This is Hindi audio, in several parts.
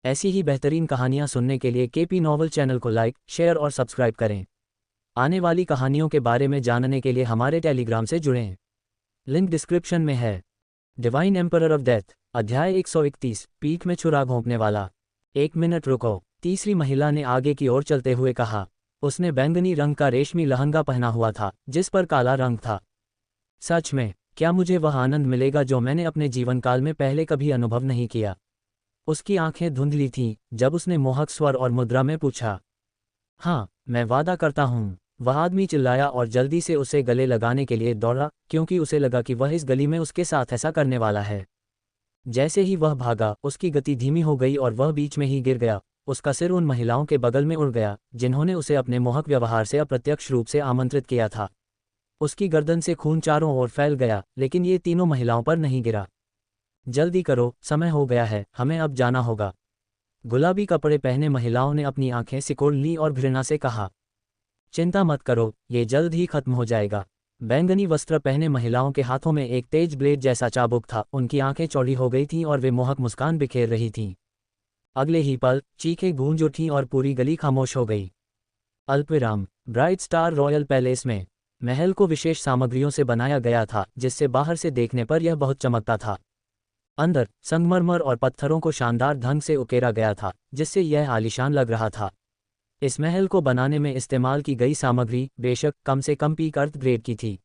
ऐसी ही बेहतरीन कहानियाँ सुनने के लिए केपी नॉवल चैनल को लाइक, शेयर और सब्सक्राइब करें। आने वाली कहानियों के बारे में जानने के लिए हमारे टेलीग्राम से जुड़ें। लिंक डिस्क्रिप्शन में है। डिवाइन एम्परर ऑफ डेथ, अध्याय 131, पीठ में छुरा घोंपने वाला। 1 मिनट रुको, तीसरी महिला ने आगे की ओर चलते हुए कहा। उसने बैंगनी रंग का रेशमी लहंगा पहना हुआ था जिस पर काला रंग था। सच में, क्या मुझे वह आनंद मिलेगा जो मैंने अपने जीवन काल में पहले कभी अनुभव नहीं किया? उसकी आंखें धुंधली थीं जब उसने मोहक स्वर और मुद्रा में पूछा। हाँ, मैं वादा करता हूँ, वह आदमी चिल्लाया और जल्दी से उसे गले लगाने के लिए दौड़ा, क्योंकि उसे लगा कि वह इस गली में उसके साथ ऐसा करने वाला है। जैसे ही वह भागा, उसकी गति धीमी हो गई और वह बीच में ही गिर गया। उसका सिर उन महिलाओं के बगल में उड़ गया जिन्होंने उसे अपने मोहक व्यवहार से अप्रत्यक्ष रूप से आमंत्रित किया था। उसकी गर्दन से खून चारों ओर फैल गया, लेकिन ये तीनों महिलाओं पर नहीं गिरा। जल्दी करो, समय हो गया है, हमें अब जाना होगा। गुलाबी कपड़े पहने महिलाओं ने अपनी आंखें सिकोड़ लीं और घृणा से कहा। चिंता मत करो, ये जल्द ही खत्म हो जाएगा। बैंगनी वस्त्र पहने महिलाओं के हाथों में एक तेज ब्लेड जैसा चाबुक था। उनकी आंखें चौड़ी हो गई थीं और वे मोहक मुस्कान बिखेर रही थीं। अगले ही पल चीखें गूंज उठीं और पूरी गली खामोश हो गई। अल्पविराम। ब्राइट स्टार रॉयल पैलेस में महल को विशेष सामग्रियों से बनाया गया था, जिससे बाहर से देखने पर यह बहुत चमकता था। अंदर संगमरमर और पत्थरों को शानदार ढंग से उकेरा गया था, जिससे यह आलीशान लग रहा था। इस महल को बनाने में इस्तेमाल की गई सामग्री बेशक कम से कम पीक अर्थ ग्रेड की थी।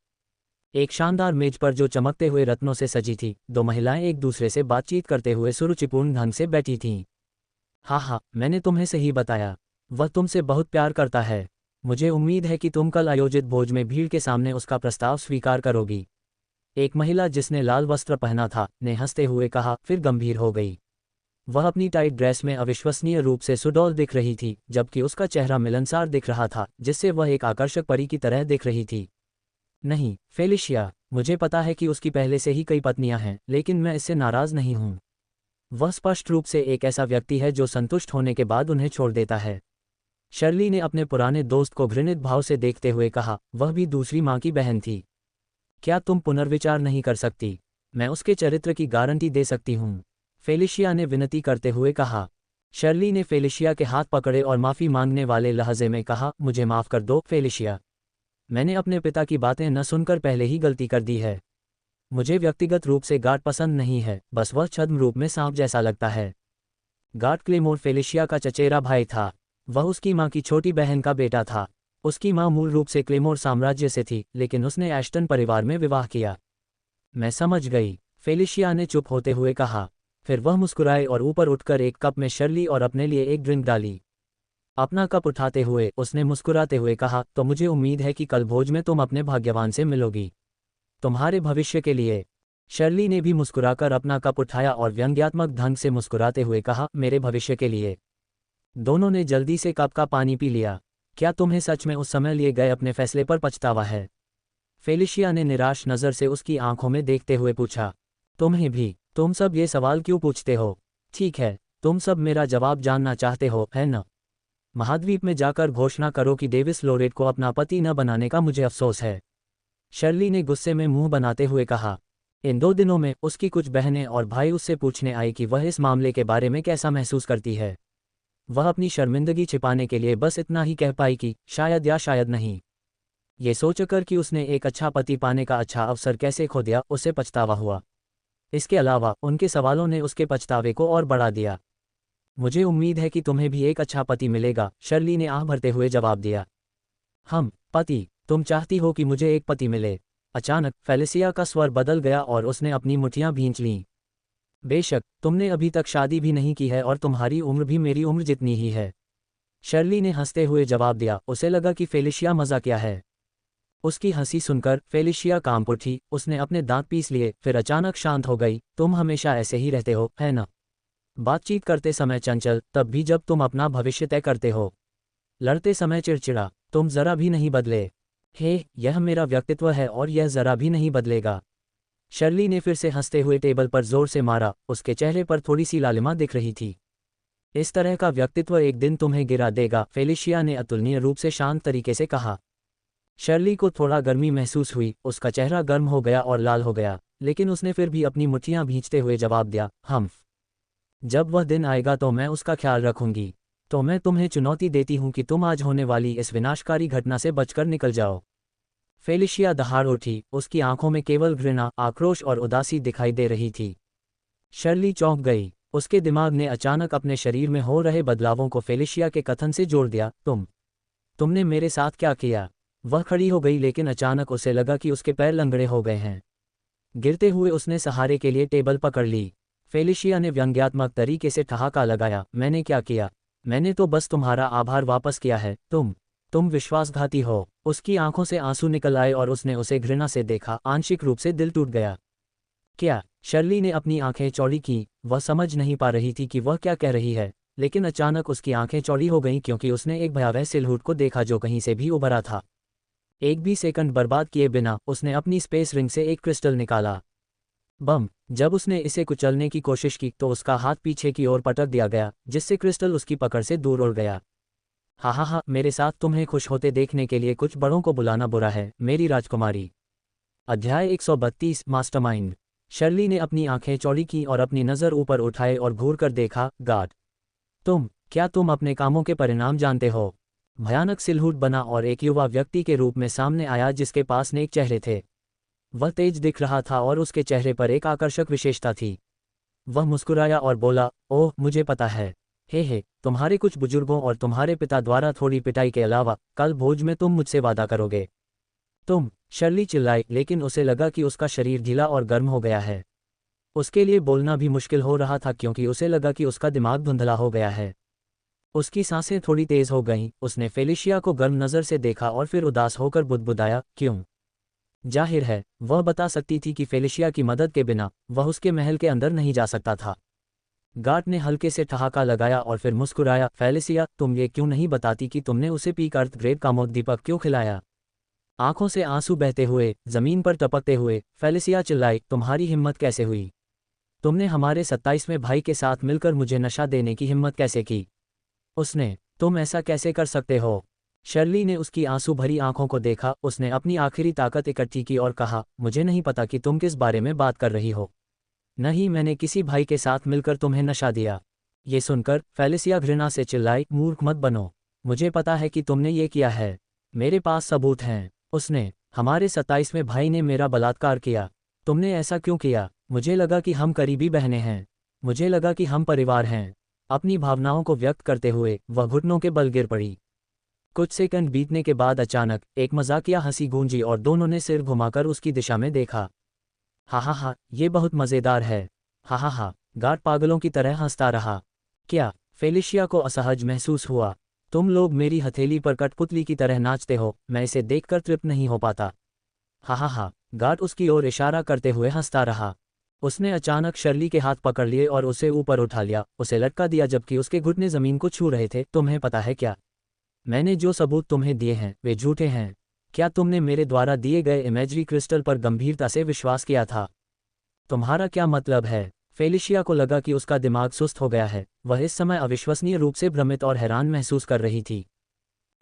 एक शानदार मेज पर जो चमकते हुए रत्नों से सजी थी, दो महिलाएं एक दूसरे से बातचीत करते हुए सुरुचिपूर्ण ढंग से बैठी थीं। हाँ, मैंने तुम्हें सही बताया, वह तुमसे बहुत प्यार करता है। मुझे उम्मीद है कि तुम कल आयोजित भोज में भीड़ के सामने उसका प्रस्ताव स्वीकार करोगी। एक महिला जिसने लाल वस्त्र पहना था ने हंसते हुए कहा, फिर गंभीर हो गई। वह अपनी टाइट ड्रेस में अविश्वसनीय रूप से सुडौल दिख रही थी, जबकि उसका चेहरा मिलनसार दिख रहा था, जिससे वह एक आकर्षक परी की तरह दिख रही थी। नहीं, फेलिशिया, मुझे पता है कि उसकी पहले से ही कई पत्नियां हैं, लेकिन मैं इससे नाराज नहीं हूं। वह स्पष्ट रूप से एक ऐसा व्यक्ति है जो संतुष्ट होने के बाद उन्हें छोड़ देता है। शर्ली ने अपने पुराने दोस्त को घृणित भाव से देखते हुए कहा, वह भी दूसरी माँ की बहन थी। क्या तुम पुनर्विचार नहीं कर सकती? मैं उसके चरित्र की गारंटी दे सकती हूँ, फेलिशिया ने विनती करते हुए कहा। शर्ली ने फेलिशिया के हाथ पकड़े और माफ़ी मांगने वाले लहजे में कहा, मुझे माफ़ कर दो फेलिशिया। मैंने अपने पिता की बातें न सुनकर पहले ही गलती कर दी है। मुझे व्यक्तिगत रूप से गार्ड पसंद नहीं है, बस वह छद्म रूप में सांप जैसा लगता है। गार्ड क्लेमोर फेलिशिया का चचेरा भाई था। वह उसकी माँ की छोटी बहन का बेटा था। उसकी माँ मूल रूप से क्लेमोर साम्राज्य से थी, लेकिन उसने एश्टन परिवार में विवाह किया। मैं समझ गई, फेलिशिया ने चुप होते हुए कहा। फिर वह मुस्कुराए और ऊपर उठकर एक कप में शर्ली और अपने लिए एक ड्रिंक डाली। अपना कप उठाते हुए उसने मुस्कुराते हुए कहा, तो मुझे उम्मीद है कि कल भोज में तुम अपने भाग्यवान से मिलोगी। तुम्हारे भविष्य के लिए। शर्ली ने भी मुस्कुराकर अपना कप उठाया और व्यंग्यात्मक ढंग से मुस्कुराते हुए कहा, मेरे भविष्य के लिए। दोनों ने जल्दी से कप का पानी पी लिया। क्या तुम्हें सच में उस समय लिए गए अपने फैसले पर पछतावा है? फेलिशिया ने निराश नज़र से उसकी आंखों में देखते हुए पूछा। तुम्हें भी? तुम सब ये सवाल क्यों पूछते हो? ठीक है, तुम सब मेरा जवाब जानना चाहते हो, है न? महाद्वीप में जाकर घोषणा करो कि डेविस लोरेट को अपना पति न बनाने का मुझे अफसोस है। शर्ली ने गुस्से में मुंह बनाते हुए कहा। इन 2 दिनों में उसकी कुछ बहनें और भाई उससे पूछने आई कि वह इस मामले के बारे में कैसा महसूस करती है। वह अपनी शर्मिंदगी छिपाने के लिए बस इतना ही कह पाई कि शायद या शायद नहीं। ये सोचकर कि उसने एक अच्छा पति पाने का अच्छा अवसर कैसे खो दिया, उसे पछतावा हुआ। इसके अलावा उनके सवालों ने उसके पछतावे को और बढ़ा दिया। मुझे उम्मीद है कि तुम्हें भी एक अच्छा पति मिलेगा, शर्ली ने आह भरते हुए जवाब दिया। पति? तुम चाहती हो कि मुझे एक पति मिले? अचानक फेलिशिया का स्वर बदल गया और उसने अपनी मुठियां भींच लीं। बेशक, तुमने अभी तक शादी भी नहीं की है और तुम्हारी उम्र भी मेरी उम्र जितनी ही है, शर्ली ने हंसते हुए जवाब दिया। उसे लगा कि फेलिशिया मजाकिया है। उसकी हंसी सुनकर फेलिशिया कांप उठी। उसने अपने दांत पीस लिए, फिर अचानक शांत हो गई। तुम हमेशा ऐसे ही रहते हो, है न? बातचीत करते समय चंचल, तब भी जब तुम अपना भविष्य तय करते हो। लड़ते समय चिड़चिड़ा, तुम जरा भी नहीं बदले। यह मेरा व्यक्तित्व है और यह जरा भी नहीं बदलेगा। शर्ली ने फिर से हंसते हुए टेबल पर जोर से मारा। उसके चेहरे पर थोड़ी सी लालिमा दिख रही थी। इस तरह का व्यक्तित्व एक दिन तुम्हें गिरा देगा, फेलिशिया ने अतुलनीय रूप से शांत तरीके से कहा। शर्ली को थोड़ा गर्मी महसूस हुई। उसका चेहरा गर्म हो गया और लाल हो गया, लेकिन उसने फिर भी अपनी मुट्ठियां भींचते हुए जवाब दिया, जब वह दिन आएगा तो मैं उसका ख्याल रखूंगी। तो मैं तुम्हें चुनौती देती हूं कि तुम आज होने वाली इस विनाशकारी घटना से बचकर निकल जाओ। फेलिशिया दहाड़ उठी, उसकी आंखों में केवल घृणा, आक्रोश और उदासी दिखाई दे रही थी। शर्ली चौंक गई। उसके दिमाग ने अचानक अपने शरीर में हो रहे बदलावों को फेलिशिया के कथन से जोड़ दिया। तुमने मेरे साथ क्या किया? वह खड़ी हो गई, लेकिन अचानक उसे लगा कि उसके पैर लंगड़े हो गए हैं। गिरते हुए उसने सहारे के लिए टेबल पकड़ ली। फेलिशिया ने व्यंग्यात्मक तरीके से ठहाका लगाया, मैंने क्या किया? मैंने तो बस तुम्हारा आभार वापस किया है। तुम विश्वासघाती हो। उसकी आंखों से आंसू निकल आए और उसने उसे घृणा से देखा, आंशिक रूप से दिल टूट गया। क्या? शर्ली ने अपनी आंखें चौड़ी की। वह समझ नहीं पा रही थी कि वह क्या कह रही है, लेकिन अचानक उसकी आंखें चौड़ी हो गईं क्योंकि उसने एक भयावह सिलहूट को देखा जो कहीं से भी उभरा था। एक भी सेकंड बर्बाद किए बिना उसने अपनी स्पेस रिंग से एक क्रिस्टल निकाला। बम! जब उसने इसे कुचलने की कोशिश की तो उसका हाथ पीछे की ओर पटक दिया गया, जिससे क्रिस्टल उसकी पकड़ से दूर उड़ गया। हा, मेरे साथ तुम्हें खुश होते देखने के लिए कुछ बड़ों को बुलाना बुरा है, मेरी राजकुमारी। अध्याय 132 मास्टरमाइंड। शर्ली ने अपनी आंखें चौड़ी की और अपनी नज़र ऊपर उठाए और घूर कर देखा। गार्ड, क्या तुम अपने कामों के परिणाम जानते हो? भयानक सिलहूट बना और एक युवा व्यक्ति के रूप में सामने आया जिसके पास नेक चेहरे थे। वह तेज दिख रहा था और उसके चेहरे पर एक आकर्षक विशेषता थी। वह मुस्कुराया और बोला, ओह, मुझे पता है। हे, तुम्हारे कुछ बुजुर्गों और तुम्हारे पिता द्वारा थोड़ी पिटाई के अलावा कल भोज में तुम मुझसे वादा करोगे। शर्ली चिल्लाई, लेकिन उसे लगा कि उसका शरीर ढीला और गर्म हो गया है। उसके लिए बोलना भी मुश्किल हो रहा था क्योंकि उसे लगा कि उसका दिमाग धुंधला हो गया है। उसकी सांसें थोड़ी तेज हो गईं। उसने फेलिशिया को गर्म नज़र से देखा और फिर उदास होकर बुदबुदाया, क्यों? जाहिर है, वह बता सकती थी कि फेलिशिया की मदद के बिना वह उसके महल के अंदर नहीं जा सकता था। गार्ड ने हल्के से ठहाका लगाया और फिर मुस्कुराया, फेलिशिया, तुम ये क्यों नहीं बताती कि तुमने उसे पीक अर्थ ग्रेड कामोद्दीपक क्यों खिलाया? आंखों से आंसू बहते हुए, जमीन पर टपकते हुए, फेलिशिया चिल्लाई, तुम्हारी हिम्मत कैसे हुई? तुमने हमारे 27वें भाई के साथ मिलकर मुझे नशा देने की हिम्मत कैसे की? तुम ऐसा कैसे कर सकते हो? शर्ली ने उसकी आंसू भरी आंखों को देखा। उसने अपनी आखिरी ताकत इकट्ठी की और कहा, मुझे नहीं पता कि तुम किस बारे में बात कर रही हो। नहीं, मैंने किसी भाई के साथ मिलकर तुम्हें नशा दिया। ये सुनकर फेलिशिया घृणा से चिल्लाई, मूर्ख मत बनो। मुझे पता है कि तुमने ये किया है। मेरे पास सबूत हैं। हमारे 27वें भाई ने मेरा बलात्कार किया। तुमने ऐसा क्यों किया? मुझे लगा कि हम करीबी बहनें हैं। मुझे लगा कि हम परिवार हैं। अपनी भावनाओं को व्यक्त करते हुए वह घुटनों के बल गिर पड़ी। कुछ सेकंड बीतने के बाद अचानक एक मजाकिया हंसी गूंजी और दोनों ने सिर घुमाकर उसकी दिशा में देखा। हा, ये बहुत मज़ेदार है। हा, गार्ड पागलों की तरह हंसता रहा। क्या? फेलिशिया को असहज महसूस हुआ। तुम लोग मेरी हथेली पर कठपुतली की तरह नाचते हो, मैं इसे देखकर तृप्त नहीं हो पाता। हा, गार्ड उसकी ओर इशारा करते हुए हंसता रहा। उसने अचानक शर्ली के हाथ पकड़ लिए और उसे ऊपर उठा लिया, उसे लटका दिया जबकि उसके घुटने जमीन को छू रहे थे। तुम्हें पता है क्या? मैंने जो सबूत तुम्हें दिए हैं वे झूठे हैं। क्या तुमने मेरे द्वारा दिए गए इमेजरी क्रिस्टल पर गंभीरता से विश्वास किया था? तुम्हारा क्या मतलब है? फेलिशिया को लगा कि उसका दिमाग सुस्त हो गया है। वह इस समय अविश्वसनीय रूप से भ्रमित और हैरान महसूस कर रही थी।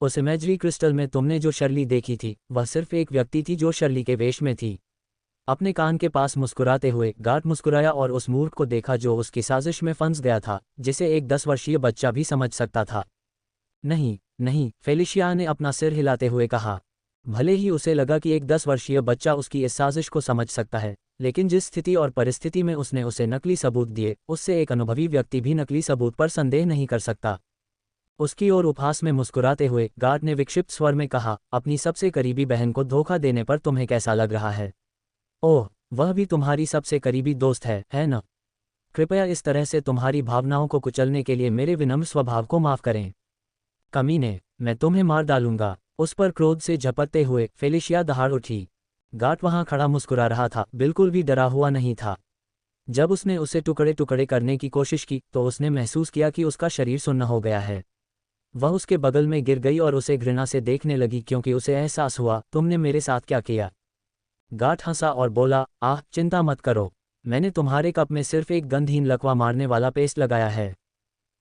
उस इमेजरी क्रिस्टल में तुमने जो शर्ली देखी थी वह सिर्फ एक व्यक्ति थी जो शर्ली के वेश में थी। अपने कान के पास मुस्कुराते हुए गार्ड मुस्कुराया और उस मूर्ख को देखा जो उसकी साजिश में फंस गया था, जिसे एक 10 वर्षीय बच्चा भी समझ सकता था। नहीं, फेलिशिया ने अपना सिर हिलाते हुए कहा। भले ही उसे लगा कि एक 10 वर्षीय बच्चा उसकी इस साजिश को समझ सकता है, लेकिन जिस स्थिति और परिस्थिति में उसने उसे नकली सबूत दिए, उससे एक अनुभवी व्यक्ति भी नकली सबूत पर संदेह नहीं कर सकता। उसकी ओर उपहास में मुस्कुराते हुए गार्ड ने विक्षिप्त स्वर में कहा, अपनी सबसे करीबी बहन को धोखा देने पर तुम्हें कैसा लग रहा है? ओह, वह भी तुम्हारी सबसे करीबी दोस्त है न? कृपया इस तरह से तुम्हारी भावनाओं को कुचलने के लिए मेरे विनम्र स्वभाव को माफ करें। कमीने, मैं तुम्हें मार डालूंगा। उस पर क्रोध से झपटते हुए फेलिशिया दहाड़ उठी। गार्ड वहां खड़ा मुस्कुरा रहा था, बिल्कुल भी डरा हुआ नहीं था। जब उसने उसे टुकड़े टुकड़े करने की कोशिश की तो उसने महसूस किया कि उसका शरीर सुन्न हो गया है। वह उसके बगल में गिर गई और उसे घृणा से देखने लगी क्योंकि उसे एहसास हुआ, तुमने मेरे साथ क्या किया? गार्ड हंसा और बोला, आह, चिंता मत करो। मैंने तुम्हारे कप में सिर्फ एक गंधहीन लकवा मारने वाला पेस्ट लगाया है।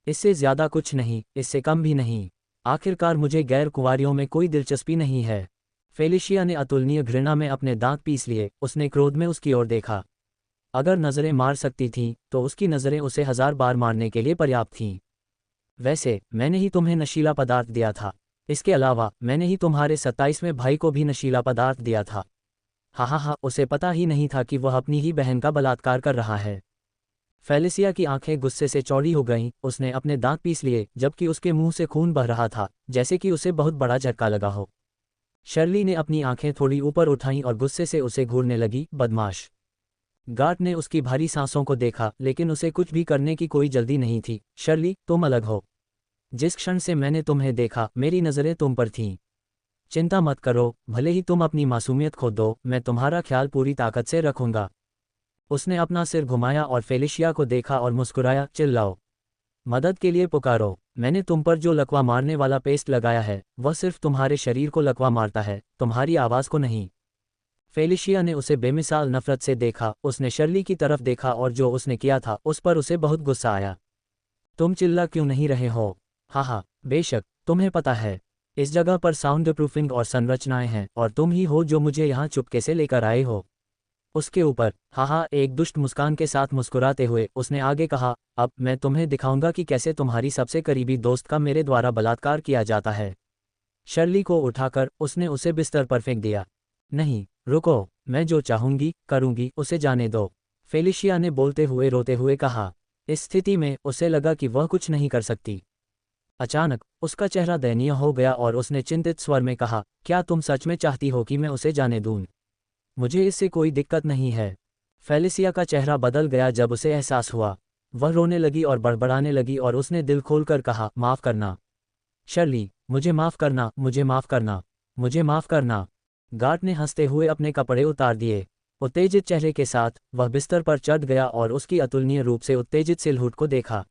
इससे ज्यादा कुछ नहीं, इससे कम भी नहीं। आखिरकार मुझे गैर कुंवारियों में कोई दिलचस्पी नहीं है। फेलिशिया ने अतुलनीय घृणा में अपने दांत पीस लिए। उसने क्रोध में उसकी ओर देखा। अगर नज़रें मार सकती थीं तो उसकी नज़रें उसे 1000 बार मारने के लिए पर्याप्त थीं। वैसे मैंने ही तुम्हें नशीला पदार्थ दिया था। इसके अलावा मैंने ही तुम्हारे 27वें भाई को भी नशीला पदार्थ दिया था। हा, उसे पता ही नहीं था कि वह अपनी ही बहन का बलात्कार कर रहा है। फेलिसिया की आंखें गुस्से से चौड़ी हो गईं, उसने अपने दांत पीस लिए जबकि उसके मुंह से खून बह रहा था, जैसे कि उसे बहुत बड़ा झटका लगा हो। शर्ली ने अपनी आंखें थोड़ी ऊपर उठाईं और गुस्से से उसे घूरने लगी। बदमाश। गार्ड ने उसकी भारी सांसों को देखा, लेकिन उसे कुछ भी करने की कोई जल्दी नहीं थी। शर्ली, तुम अलग हो। जिस क्षण से मैंने तुम्हें देखा मेरी नज़रें तुम पर थीं। चिंता मत करो, भले ही तुम अपनी मासूमियत खो दो, मैं तुम्हारा ख्याल पूरी ताकत से रखूंगा। उसने अपना सिर घुमाया और फेलिशिया को देखा और मुस्कुराया। चिल्लाओ, मदद के लिए पुकारो। मैंने तुम पर जो लकवा मारने वाला पेस्ट लगाया है वह सिर्फ तुम्हारे शरीर को लकवा मारता है, तुम्हारी आवाज़ को नहीं। फेलिशिया ने उसे बेमिसाल नफरत से देखा। उसने शर्ली की तरफ देखा और जो उसने किया था उस पर उसे बहुत गुस्सा आया। तुम चिल्ला क्यों नहीं रहे हो? हाँ, बेशक, तुम्हें पता है इस जगह पर साउंड प्रूफिंग और संरचनाएं हैं और तुम ही हो जो मुझे यहाँ चुपके से लेकर आए हो। उसके ऊपर हाँ, एक दुष्ट मुस्कान के साथ मुस्कुराते हुए उसने आगे कहा, अब मैं तुम्हें दिखाऊंगा कि कैसे तुम्हारी सबसे करीबी दोस्त का मेरे द्वारा बलात्कार किया जाता है। शर्ली को उठाकर उसने उसे बिस्तर पर फेंक दिया। नहीं, रुको, मैं जो चाहूंगी करूंगी, उसे जाने दो, फेलिशिया ने बोलते हुए रोते हुए कहा। इस स्थिति में उसे लगा कि वह कुछ नहीं कर सकती। अचानक उसका चेहरा दयनीय हो गया और उसने चिंतित स्वर में कहा, क्या तुम सच में चाहती हो कि मैं उसे जाने दूं? मुझे इससे कोई दिक्कत नहीं है। फेलिसिया का चेहरा बदल गया जब उसे एहसास हुआ। वह रोने लगी और बड़बड़ाने लगी और उसने दिल खोलकर कहा, माफ़ करना शर्ली, मुझे माफ़ करना, मुझे माफ़ करना, मुझे माफ़ करना। गार्ड ने हंसते हुए अपने कपड़े उतार दिए। उत्तेजित चेहरे के साथ वह बिस्तर पर चढ़ गया और उसकी अतुलनीय रूप से उत्तेजित सिलहूट को देखा।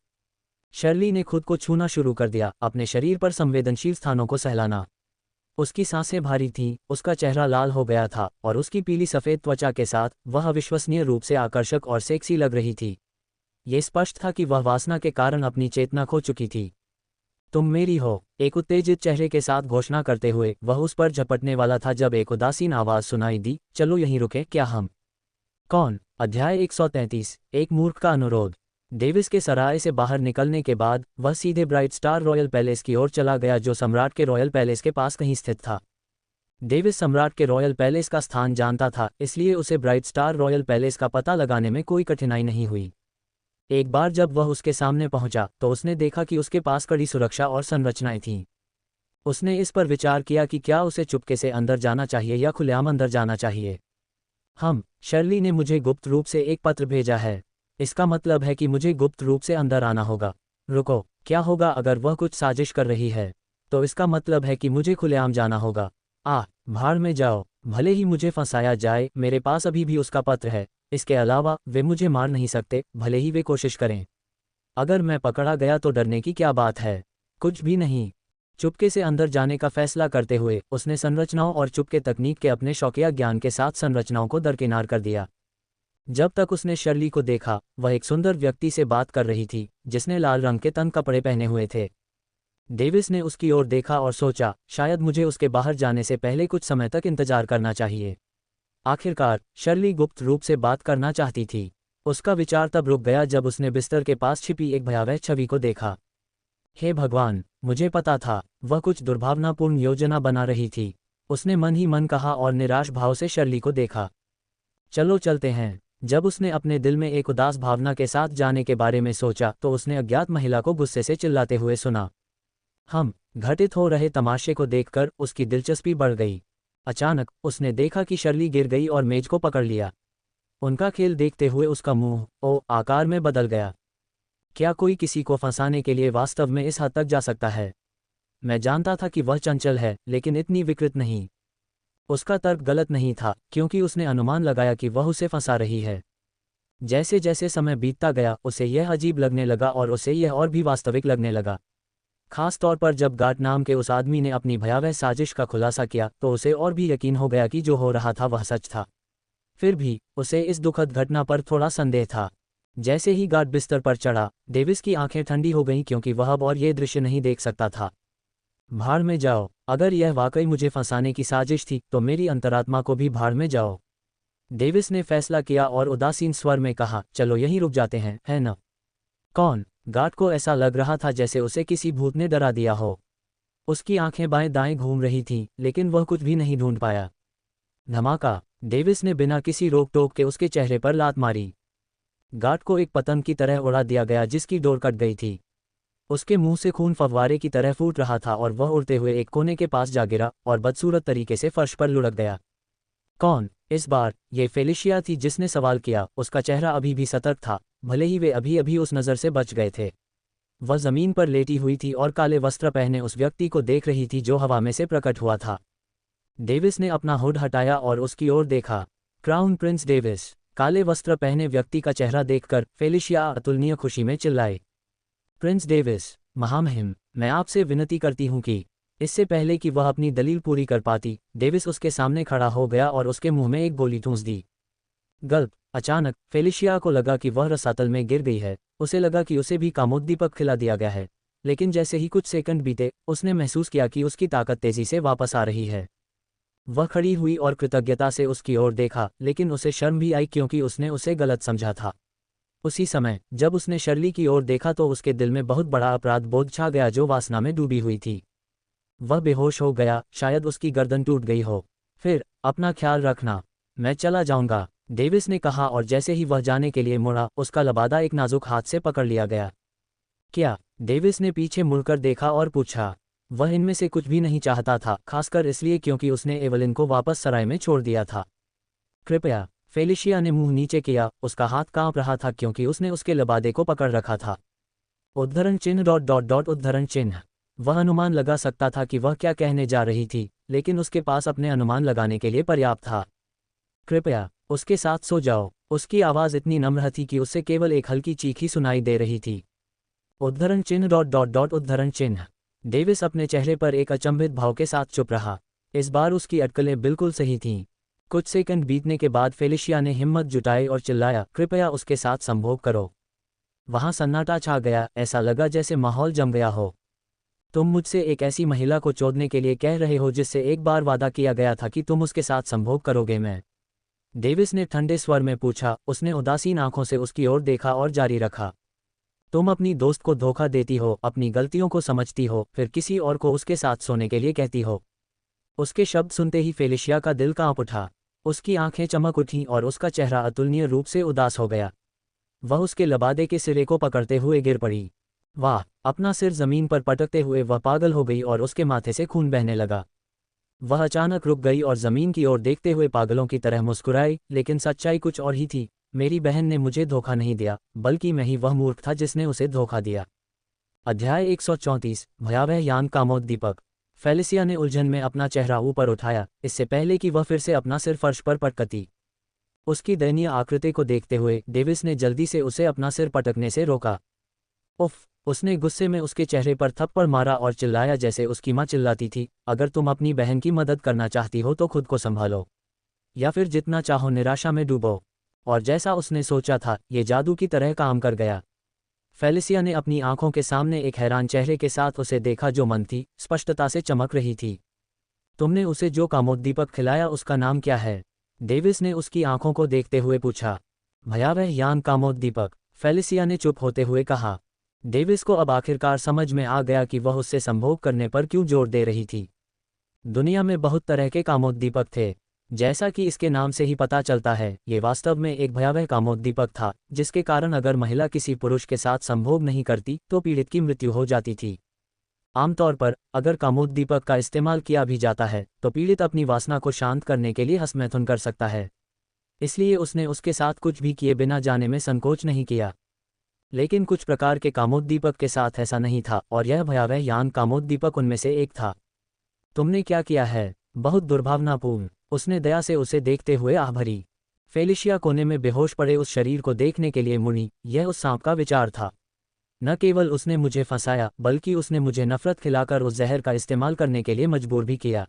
शर्ली ने खुद को छूना शुरू कर दिया, अपने शरीर पर संवेदनशील स्थानों को सहलाना। उसकी सांसें भारी थीं, उसका चेहरा लाल हो गया था और उसकी पीली सफ़ेद त्वचा के साथ वह अविश्वसनीय रूप से आकर्षक और सेक्सी लग रही थी। ये स्पष्ट था कि वह वासना के कारण अपनी चेतना खो चुकी थी। तुम मेरी हो, एक उत्तेजित चेहरे के साथ घोषणा करते हुए वह उस पर झपटने वाला था जब एक उदासीन आवाज़ सुनाई दी, चलो यहीं रुके, क्या हम? कौन? अध्याय 133, एक मूर्ख का अनुरोध। डेविस के सराय से बाहर निकलने के बाद वह सीधे ब्राइट स्टार रॉयल पैलेस की ओर चला गया जो सम्राट के रॉयल पैलेस के पास कहीं स्थित था। डेविस सम्राट के रॉयल पैलेस का स्थान जानता था, इसलिए उसे ब्राइट स्टार रॉयल पैलेस का पता लगाने में कोई कठिनाई नहीं हुई। एक बार जब वह उसके सामने पहुंचा तो उसने देखा कि उसके पास कड़ी सुरक्षा और संरचनाएं थीं। उसने इस पर विचार किया कि क्या उसे चुपके से अंदर जाना चाहिए या खुलेआम अंदर जाना चाहिए। शर्ली ने मुझे गुप्त रूप से एक पत्र भेजा है। इसका मतलब है कि मुझे गुप्त रूप से अंदर आना होगा। रुको, क्या होगा अगर वह कुछ साजिश कर रही है? तो इसका मतलब है कि मुझे खुलेआम जाना होगा। भाड़ में जाओ, भले ही मुझे फंसाया जाए, मेरे पास अभी भी उसका पत्र है। इसके अलावा वे मुझे मार नहीं सकते, भले ही वे कोशिश करें। अगर मैं पकड़ा गया तो डरने की क्या बात है? कुछ भी नहीं। चुपके से अंदर जाने का फैसला करते हुए उसने संरचनाओं और चुपके तकनीक के अपने शौकिया ज्ञान के साथ संरचनाओं को दरकिनार कर दिया। जब तक उसने शर्ली को देखा, वह एक सुंदर व्यक्ति से बात कर रही थी जिसने लाल रंग के तंग कपड़े पहने हुए थे। डेविस ने उसकी ओर देखा और सोचा, शायद मुझे उसके बाहर जाने से पहले कुछ समय तक इंतजार करना चाहिए। आखिरकार शर्ली गुप्त रूप से बात करना चाहती थी। उसका विचार तब रुक गया जब उसने बिस्तर के पास छिपी एक भयावह छवि को देखा। हे भगवान, मुझे पता था, वह कुछ दुर्भावनापूर्ण योजना बना रही थी। उसने मन ही मन कहा और निराश भाव से शर्ली को देखा। चलो चलते हैं। जब उसने अपने दिल में एक उदास भावना के साथ जाने के बारे में सोचा तो उसने अज्ञात महिला को गुस्से से चिल्लाते हुए सुना। घटित हो रहे तमाशे को देखकर उसकी दिलचस्पी बढ़ गई। अचानक उसने देखा कि शर्ली गिर गई और मेज को पकड़ लिया। उनका खेल देखते हुए उसका मुंह आकार में बदल गया। क्या कोई किसी को फंसाने के लिए वास्तव में इस हद तक जा सकता है? मैं जानता था कि वह चंचल है, लेकिन इतनी विकृत नहीं। उसका तर्क गलत नहीं था, क्योंकि उसने अनुमान लगाया कि वह उसे फंसा रही है। जैसे जैसे समय बीतता गया उसे यह अजीब लगने लगा और उसे यह और भी वास्तविक लगने लगा। खास तौर पर जब गार्ड नाम के उस आदमी ने अपनी भयावह साजिश का खुलासा किया तो उसे और भी यकीन हो गया कि जो हो रहा था वह सच था। फिर भी उसे इस दुखद घटना पर थोड़ा संदेह था। जैसे ही गार्ड बिस्तर पर चढ़ा, डेविस की आंखें ठंडी हो गईं क्योंकि वह अब और ये दृश्य नहीं देख सकता था। भाड़ में जाओ, अगर यह वाकई मुझे फंसाने की साजिश थी तो मेरी अंतरात्मा को भी भाड़ में जाओ। डेविस ने फैसला किया और उदासीन स्वर में कहा, चलो यहीं रुक जाते हैं, है न? कौन? गार्ड को ऐसा लग रहा था जैसे उसे किसी भूत ने डरा दिया हो। उसकी आंखें बाएं दाएं घूम रही थीं, लेकिन वह कुछ भी नहीं ढूंढ पाया। धमाका! डेविस ने बिना किसी रोक टोक के उसके चेहरे पर लात मारी। गार्ड को एक पतंग की तरह उड़ा दिया गया जिसकी डोर कट गई थी। उसके मुंह से खून फव्वारे की तरह फूट रहा था और वह उड़ते हुए एक कोने के पास जा गिरा और बदसूरत तरीके से फर्श पर लुढ़क गया। कौन? इस बार ये फेलिशिया थी जिसने सवाल किया। उसका चेहरा अभी भी सतर्क था, भले ही वे अभी अभी उस नज़र से बच गए थे। वह जमीन पर लेटी हुई थी और काले वस्त्र पहने उस व्यक्ति को देख रही थी जो हवा में से प्रकट हुआ था। डेविस ने अपना हुड हटाया और उसकी ओर देखा। Crown Prince Davis. काले वस्त्र पहने व्यक्ति का चेहरा देखकर फेलिशिया अतुलनीय खुशी में चिल्लाए, प्रिंस डेविस, महामहिम, मैं आपसे विनती करती हूँ कि। इससे पहले कि वह अपनी दलील पूरी कर पाती, डेविस उसके सामने खड़ा हो गया और उसके मुंह में एक गोली ठूंस दी। गल्प! अचानक फेलिशिया को लगा कि वह रसातल में गिर गई है। उसे लगा कि उसे भी कामोद्दीपक खिला दिया गया है, लेकिन जैसे ही कुछ सेकंड बीते, उसने महसूस किया कि उसकी ताकत तेजी से वापस आ रही है। वह खड़ी हुई और कृतज्ञता से उसकी ओर देखा, लेकिन उसे शर्म भी आई क्योंकि उसने उसे गलत समझा था। उसी समय जब उसने शर्ली की ओर देखा तो उसके दिल में बहुत बड़ा अपराध बोध छा गया जो वासना में डूबी हुई थी। वह बेहोश हो गया, शायद उसकी गर्दन टूट गई हो। फिर, अपना ख्याल रखना, मैं चला जाऊंगा, डेविस ने कहा और जैसे ही वह जाने के लिए मुड़ा, उसका लबादा एक नाजुक हाथ से पकड़ लिया गया। क्या? डेविस ने पीछे मुड़कर देखा और पूछा। वह इनमें से कुछ भी नहीं चाहता था, खासकर इसलिए क्योंकि उसने एवलिन को वापस सराय में छोड़ दिया था। कृपया। फेलिशिया ने मुंह नीचे किया, उसका हाथ कांप रहा था क्योंकि उसने उसके लबादे को पकड़ रखा था। उद्धरण चिन्ह डॉट डॉट डॉट उद्धरण चिन्ह। वह अनुमान लगा सकता था कि वह क्या कहने जा रही थी, लेकिन उसके पास अपने अनुमान लगाने के लिए पर्याप्त था। कृपया, उसके साथ सो जाओ। उसकी आवाज़ इतनी नम्र थी कि उससे केवल एक हल्की चीख ही सुनाई दे रही थी। उद्धरण चिन्ह डॉट डॉट डॉट उद्धरण चिन्ह। डेविस अपने चेहरे पर एक अचंभित भाव के साथ चुप रहा। इस बार उसकी अटकलें बिल्कुल सही थीं। कुछ सेकंड बीतने के बाद फेलिशिया ने हिम्मत जुटाई और चिल्लाया, कृपया उसके साथ संभोग करो। वहां सन्नाटा छा गया, ऐसा लगा जैसे माहौल जम गया हो। तुम मुझसे एक ऐसी महिला को चोदने के लिए कह रहे हो जिससे एक बार वादा किया गया था कि तुम उसके साथ संभोग करोगे? मैं? डेविस ने ठंडे स्वर में पूछा। उसने उदासीन आंखों से उसकी ओर देखा और जारी रखा, तुम अपनी दोस्त को धोखा देती हो, अपनी गलतियों को समझती हो, फिर किसी और को उसके साथ सोने के लिए कहती हो। उसके शब्द सुनते ही फेलिशिया का दिल कांप उठा। उसकी आंखें चमक उठीं और उसका चेहरा अतुलनीय रूप से उदास हो गया। वह उसके लबादे के सिरे को पकड़ते हुए गिर पड़ी। वाह! अपना सिर जमीन पर पटकते हुए वह पागल हो गई और उसके माथे से खून बहने लगा। वह अचानक रुक गई और जमीन की ओर देखते हुए पागलों की तरह मुस्कुराई, लेकिन सच्चाई कुछ और ही थी। मेरी बहन ने मुझे धोखा नहीं दिया, बल्कि मैं ही वह मूर्ख था जिसने उसे धोखा दिया। अध्याय 134। भयावह यान कामोद्दीपक। फेलिशिया ने उलझन में अपना चेहरा ऊपर उठाया, इससे पहले कि वह फिर से अपना सिर फर्श पर पटकती। उसकी दयनीय आकृति को देखते हुए डेविस ने जल्दी से उसे अपना सिर पटकने से रोका। उफ! उसने गुस्से में उसके चेहरे पर थप्पड़ मारा और चिल्लाया जैसे उसकी माँ चिल्लाती थी, अगर तुम अपनी बहन की मदद करना चाहती हो तो खुद को संभालो, या फिर जितना चाहो निराशा में डूबो। और जैसा उसने सोचा था, ये जादू की तरह काम कर गया। फेलिशिया ने अपनी आंखों के सामने एक हैरान चेहरे के साथ उसे देखा जो मन थी, स्पष्टता से चमक रही थी। तुमने उसे जो कामोद्दीपक खिलाया उसका नाम क्या है? डेविस ने उसकी आंखों को देखते हुए पूछा। भयावह यान कामोद्दीपक, फेलिशिया ने चुप होते हुए कहा। डेविस को अब आखिरकार समझ में आ गया कि वह उससे संभोग करने पर क्यों जोर दे रही थी। दुनिया में बहुत तरह के कामोद्दीपक थे। जैसा कि इसके नाम से ही पता चलता है, ये वास्तव में एक भयावह कामोद्दीपक था, जिसके कारण अगर महिला किसी पुरुष के साथ संभोग नहीं करती तो पीड़ित की मृत्यु हो जाती थी। आमतौर पर, अगर कामोद्दीपक का इस्तेमाल किया भी जाता है, तो पीड़ित अपनी वासना को शांत करने के लिए हस्तमैथुन कर सकता है। इसलिए उसने उसके साथ कुछ भी किए बिना जाने में संकोच नहीं किया। लेकिन कुछ प्रकार के कामोद्दीपक के साथ ऐसा नहीं था, और यह भयावह यान कामोद्दीपक उनमें से एक था। तुमने क्या किया है? बहुत दुर्भावनापूर्ण। उसने दया से उसे देखते हुए आह भरी। फेलिशिया कोने में बेहोश पड़े उस शरीर को देखने के लिए मुड़ी। यह उस सांप का विचार था। न केवल उसने मुझे फंसाया, बल्कि उसने मुझे नफरत खिलाकर उस जहर का इस्तेमाल करने के लिए मजबूर भी किया।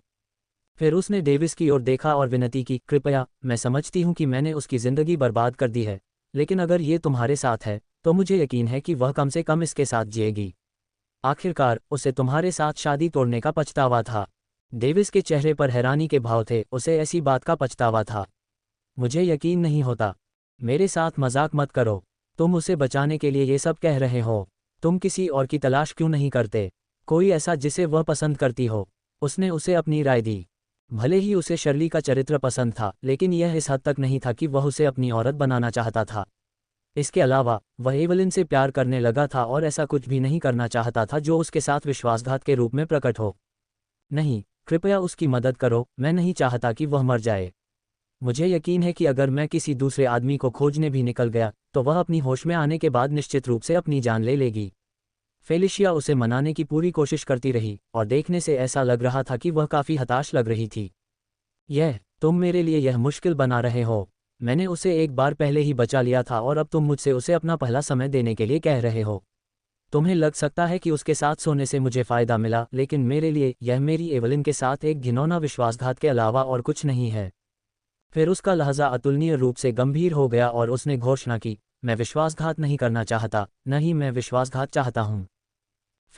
फिर उसने डेविस की ओर देखा और विनती की, कृपया, मैं समझती हूँ कि मैंने उसकी जिंदगी बर्बाद कर दी है, लेकिन अगर ये तुम्हारे साथ है, तो मुझे यकीन है कि वह कम से कम इसके साथ जिएगी। आखिरकार, उसे तुम्हारे साथ शादी तोड़ने का पछतावा था। डेविस के चेहरे पर हैरानी के भाव थे। उसे ऐसी बात का पछतावा था? मुझे यकीन नहीं होता। मेरे साथ मजाक मत करो। तुम उसे बचाने के लिए ये सब कह रहे हो। तुम किसी और की तलाश क्यों नहीं करते? कोई ऐसा जिसे वह पसंद करती हो। उसने उसे अपनी राय दी। भले ही उसे शर्ली का चरित्र पसंद था, लेकिन यह इस हद तक नहीं था कि वह उसे अपनी औरत बनाना चाहता था। इसके अलावा वह एवलिन से प्यार करने लगा था और ऐसा कुछ भी नहीं करना चाहता था जो उसके साथ विश्वासघात के रूप में प्रकट हो। नहीं, कृपया उसकी मदद करो। मैं नहीं चाहता कि वह मर जाए। मुझे यकीन है कि अगर मैं किसी दूसरे आदमी को खोजने भी निकल गया तो वह अपनी होश में आने के बाद निश्चित रूप से अपनी जान ले लेगी। फेलिशिया उसे मनाने की पूरी कोशिश करती रही और देखने से ऐसा लग रहा था कि वह काफ़ी हताश लग रही थी। तुम मेरे लिए यह मुश्किल बना रहे हो। मैंने उसे एक बार पहले ही बचा लिया था और अब तुम मुझसे उसे अपना पहला समय देने के लिए कह रहे हो। तुम्हें लग सकता है कि उसके साथ सोने से मुझे फ़ायदा मिला, लेकिन मेरे लिए यह मेरी एवलिन के साथ एक घिनौना विश्वासघात के अलावा और कुछ नहीं है। फिर उसका लहजा अतुलनीय रूप से गंभीर हो गया और उसने घोषणा की, मैं विश्वासघात नहीं करना चाहता, न ही मैं विश्वासघात चाहता हूँ।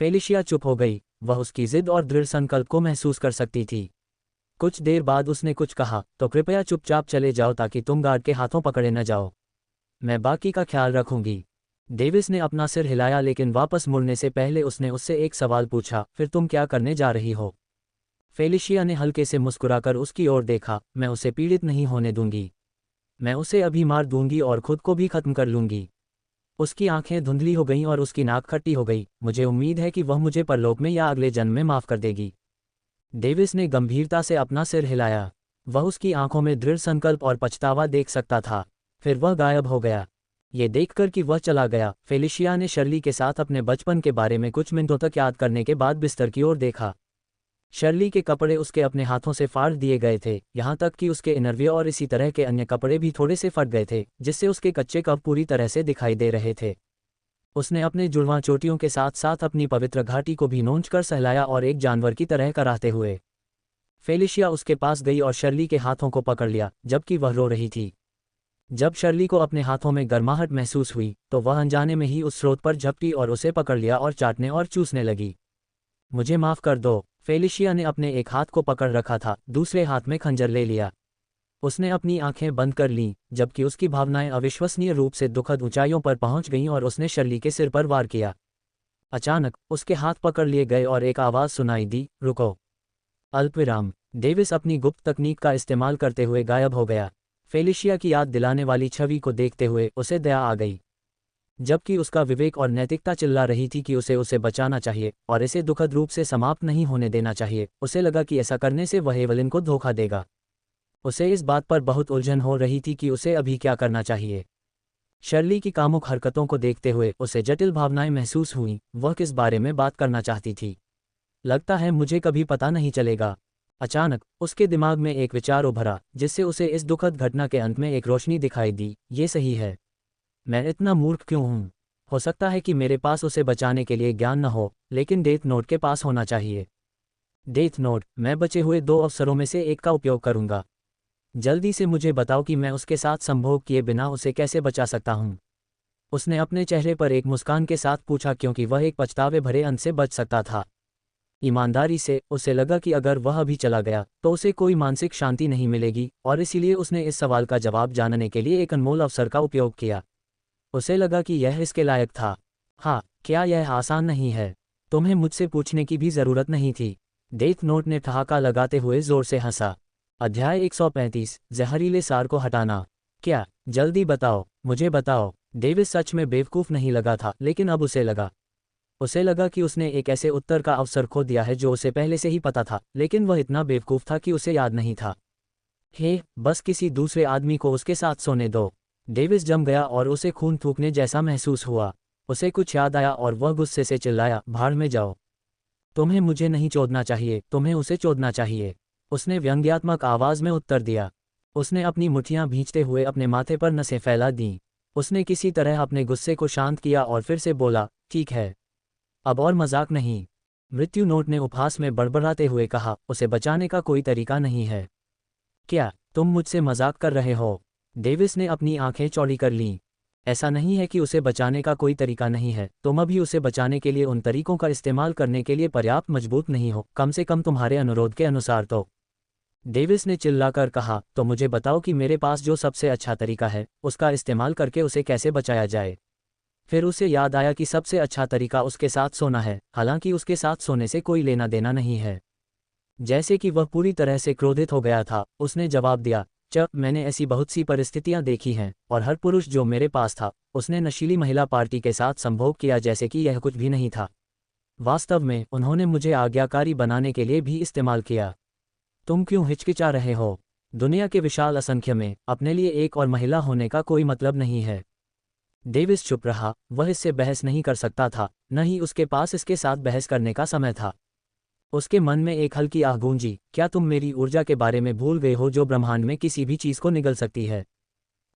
फेलिशिया चुप हो गई। वह उसकी जिद और दृढ़ संकल्प को महसूस कर सकती थी। कुछ देर बाद उसने कुछ कहा, तो कृपया चुपचाप चले जाओ ताकि तुम गार्ड के हाथों पकड़े न जाओ। मैं बाकी का ख्याल रखूंगी। डेविस ने अपना सिर हिलाया, लेकिन वापस मुड़ने से पहले उसने उससे एक सवाल पूछा, फिर तुम क्या करने जा रही हो? फेलिशिया ने हल्के से मुस्कुराकर उसकी ओर देखा, मैं उसे पीड़ित नहीं होने दूंगी। मैं उसे अभी मार दूंगी और खुद को भी खत्म कर लूंगी। उसकी आंखें धुंधली हो गईं और उसकी नाक खट्टी हो गई। मुझे उम्मीद है कि वह मुझे परलोक में या अगले जन्म में माफ कर देगी। डेविस ने गंभीरता से अपना सिर हिलाया। वह उसकी आंखों में दृढ़ संकल्प और पछतावा देख सकता था। फिर वह गायब हो गया। ये देखकर कि वह चला गया, फेलिशिया ने शर्ली के साथ अपने बचपन के बारे में कुछ मिनटों तक याद करने के बाद बिस्तर की ओर देखा। शर्ली के कपड़े उसके अपने हाथों से फाड़ दिए गए थे, यहाँ तक कि उसके इनरवियर और इसी तरह के अन्य कपड़े भी थोड़े से फट गए थे, जिससे उसके कच्चे कप पूरी तरह से दिखाई दे रहे थे। उसने अपने जुड़वां चोटियों के साथ साथ अपनी पवित्र घाटी को भी नोंचकर सहलाया और एक जानवर की तरह कराहते हुए फेलिशिया उसके पास गई और शर्ली के हाथों को पकड़ लिया, जबकि वह रो रही थी। जब शर्ली को अपने हाथों में गर्माहट महसूस हुई तो वह अनजाने में ही उस स्रोत पर झपटी और उसे पकड़ लिया और चाटने और चूसने लगी। मुझे माफ़ कर दो। फेलिशिया ने अपने एक हाथ को पकड़ रखा था, दूसरे हाथ में खंजर ले लिया। उसने अपनी आंखें बंद कर लीं, जबकि उसकी भावनाएं अविश्वसनीय रूप से दुखद ऊंचाइयों पर पहुंच गईं और उसने शर्ली के सिर पर वार किया। अचानक उसके हाथ पकड़ लिए गए और एक आवाज़ सुनाई दी, रुको। अल्पविराम। डेविस अपनी गुप्त तकनीक का इस्तेमाल करते हुए गायब हो गया। फेलिशिया की याद दिलाने वाली छवि को देखते हुए उसे दया आ गई, जबकि उसका विवेक और नैतिकता चिल्ला रही थी कि उसे बचाना चाहिए और इसे दुखद रूप से समाप्त नहीं होने देना चाहिए। उसे लगा कि ऐसा करने से वह एवलिन को धोखा देगा। उसे इस बात पर बहुत उलझन हो रही थी कि उसे अभी क्या करना चाहिए। शर्ली की कामुक हरकतों को देखते हुए उसे जटिल भावनाएं महसूस हुईं। वह किस बारे में बात करना चाहती थी? लगता है मुझे कभी पता नहीं चलेगा। अचानक उसके दिमाग में एक विचार उभरा, जिससे उसे इस दुखद घटना के अंत में एक रोशनी दिखाई दी। ये सही है। मैं इतना मूर्ख क्यों हूँ? हो सकता है कि मेरे पास उसे बचाने के लिए ज्ञान न हो, लेकिन डेथ नोट के पास होना चाहिए। Death note. मैं बचे हुए 2 अवसरों में से एक का उपयोग करूंगा। जल्दी से मुझे बताओ कि मैं उसके साथ संभोग किए बिना उसे कैसे बचा सकता हूँ। उसने अपने चेहरे पर एक मुस्कान के साथ पूछा, क्योंकि वह एक पछतावे भरे अंत से बच सकता था। ईमानदारी से उसे लगा कि अगर वह अभी चला गया तो उसे कोई मानसिक शांति नहीं मिलेगी, और इसीलिए उसने इस सवाल का जवाब जानने के लिए एक अनमोल अवसर का उपयोग किया। उसे लगा कि यह इसके लायक था। हाँ, क्या यह आसान नहीं है? तुम्हें मुझसे पूछने की भी जरूरत नहीं थी। डेथ नोट ने ठहाका लगाते हुए जोर से हंसा। अध्याय 135, जहरीले सार को हटाना। क्या? जल्दी बताओ, मुझे बताओ। डेविस सच में बेवकूफ़ नहीं लगा था, लेकिन अब उसे लगा कि उसने एक ऐसे उत्तर का अवसर खो दिया है जो उसे पहले से ही पता था, लेकिन वह इतना बेवकूफ़ था कि उसे याद नहीं था। बस किसी दूसरे आदमी को उसके साथ सोने दो। डेविस जम गया और उसे खून थूकने जैसा महसूस हुआ। उसे कुछ याद आया और वह गुस्से से चिल्लाया, भाड़ में जाओ। तुम्हें मुझे नहीं चोदना चाहिए, तुम्हें उसे चोदना चाहिए। उसने व्यंग्यात्मक आवाज़ में उत्तर दिया। उसने अपनी मुट्ठियां भींचते हुए अपने माथे पर नसें फैला दीं। उसने किसी तरह अपने गुस्से को शांत किया और फिर से बोला, ठीक है, अब और मजाक नहीं। मृत्यु नोट ने उपहास में बड़बड़ाते हुए कहा, उसे बचाने का कोई तरीका नहीं है। क्या तुम मुझसे मजाक कर रहे हो? डेविस ने अपनी आंखें चौड़ी कर लीं। ऐसा नहीं है कि उसे बचाने का कोई तरीका नहीं है, तुम अभी उसे बचाने के लिए उन तरीकों का इस्तेमाल करने के लिए पर्याप्त मजबूत नहीं हो, कम से कम तुम्हारे अनुरोध के अनुसार तो। डेविस ने चिल्लाकर कहा, तो मुझे बताओ कि मेरे पास जो सबसे अच्छा तरीका है उसका इस्तेमाल करके उसे कैसे बचाया जाए। फिर उसे याद आया कि सबसे अच्छा तरीका उसके साथ सोना है, हालांकि उसके साथ सोने से कोई लेना देना नहीं है। जैसे कि वह पूरी तरह से क्रोधित हो गया था, उसने जवाब दिया, मैंने ऐसी बहुत सी परिस्थितियां देखी हैं, और हर पुरुष जो मेरे पास था उसने नशीली महिला पार्टी के साथ संभोग किया जैसे कि यह कुछ भी नहीं था। वास्तव में उन्होंने मुझे आज्ञाकारी बनाने के लिए भी इस्तेमाल किया। तुम क्यों हिचकिचा रहे हो? दुनिया के विशाल असंख्य में अपने लिए एक और महिला होने का कोई मतलब नहीं है। डेविस चुप रहा, वह इससे बहस नहीं कर सकता था, न ही उसके पास इसके साथ बहस करने का समय था। उसके मन में एक हल्की आह गूंजी, क्या तुम मेरी ऊर्जा के बारे में भूल गए हो जो ब्रह्मांड में किसी भी चीज को निगल सकती है?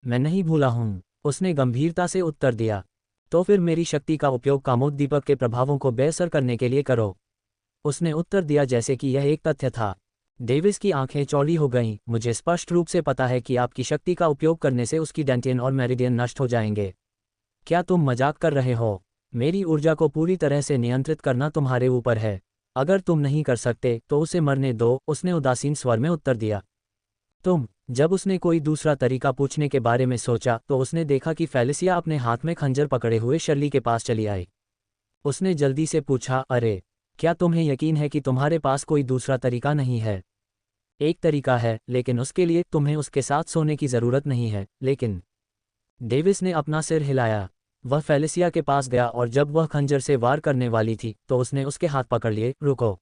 मैं नहीं भूला हूं, उसने गंभीरता से उत्तर दिया। तो फिर मेरी शक्ति का उपयोग कामोद्दीपक के प्रभावों को बेअसर करने के लिए करो, उसने उत्तर दिया जैसे कि यह एक तथ्य था। डेविस की आंखें चौड़ी हो गईं, मुझे स्पष्ट रूप से पता है कि आपकी शक्ति का उपयोग करने से उसकी डेंटियन और मेरिडियन नष्ट हो जाएंगे। क्या तुम मजाक कर रहे हो? मेरी ऊर्जा को पूरी तरह से नियंत्रित करना तुम्हारे ऊपर है। अगर तुम नहीं कर सकते तो उसे मरने दो, उसने उदासीन स्वर में उत्तर दिया। जब उसने कोई दूसरा तरीका पूछने के बारे में सोचा तो उसने देखा कि फेलिसिया अपने हाथ में खंजर पकड़े हुए शर्ली के पास चली आई। उसने जल्दी से पूछा, अरे, क्या तुम्हें यकीन है कि तुम्हारे पास कोई दूसरा तरीका नहीं है? एक तरीका है, लेकिन उसके लिए तुम्हें उसके साथ सोने की जरूरत नहीं है। लेकिन डेविस ने अपना सिर हिलाया। वह फेलिसिया के पास गया और जब वह खंजर से वार करने वाली थी तो उसने उसके हाथ पकड़ लिए। रुको,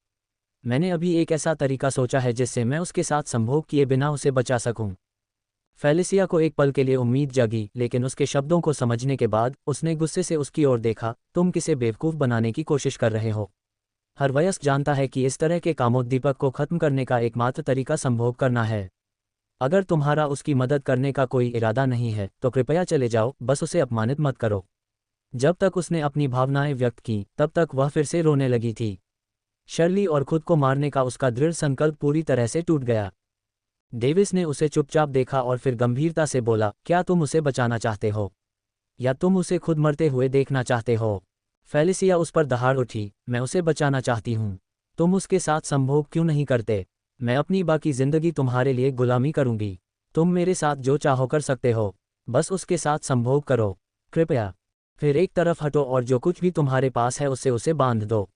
मैंने अभी एक ऐसा तरीका सोचा है जिससे मैं उसके साथ संभोग किए बिना उसे बचा सकूं। फेलिसिया को एक पल के लिए उम्मीद जगी, लेकिन उसके शब्दों को समझने के बाद उसने गुस्से से उसकी ओर देखा। तुम किसे बेवकूफ़ बनाने की कोशिश कर रहे हो? हर वयस्क जानता है कि इस तरह के कामोद्दीपक को खत्म करने का एकमात्र तरीका संभोग करना है। अगर तुम्हारा उसकी मदद करने का कोई इरादा नहीं है तो कृपया चले जाओ, बस उसे अपमानित मत करो। जब तक उसने अपनी भावनाएं व्यक्त की तब तक वह फिर से रोने लगी थी। शर्ली और खुद को मारने का उसका दृढ़ संकल्प पूरी तरह से टूट गया। डेविस ने उसे चुपचाप देखा और फिर गंभीरता से बोला, क्या तुम उसे बचाना चाहते हो, या तुम उसे खुद मरते हुए देखना चाहते हो? फेलिसिया उस पर दहाड़ उठी, मैं उसे बचाना चाहती हूँ। तुम उसके साथ संभोग क्यों नहीं करते? मैं अपनी बाकी जिंदगी तुम्हारे लिए गुलामी करूंगी। तुम मेरे साथ जो चाहो कर सकते हो, बस उसके साथ संभोग करो, कृपया। फिर एक तरफ हटो और जो कुछ भी तुम्हारे पास है उससे उसे बांध दो।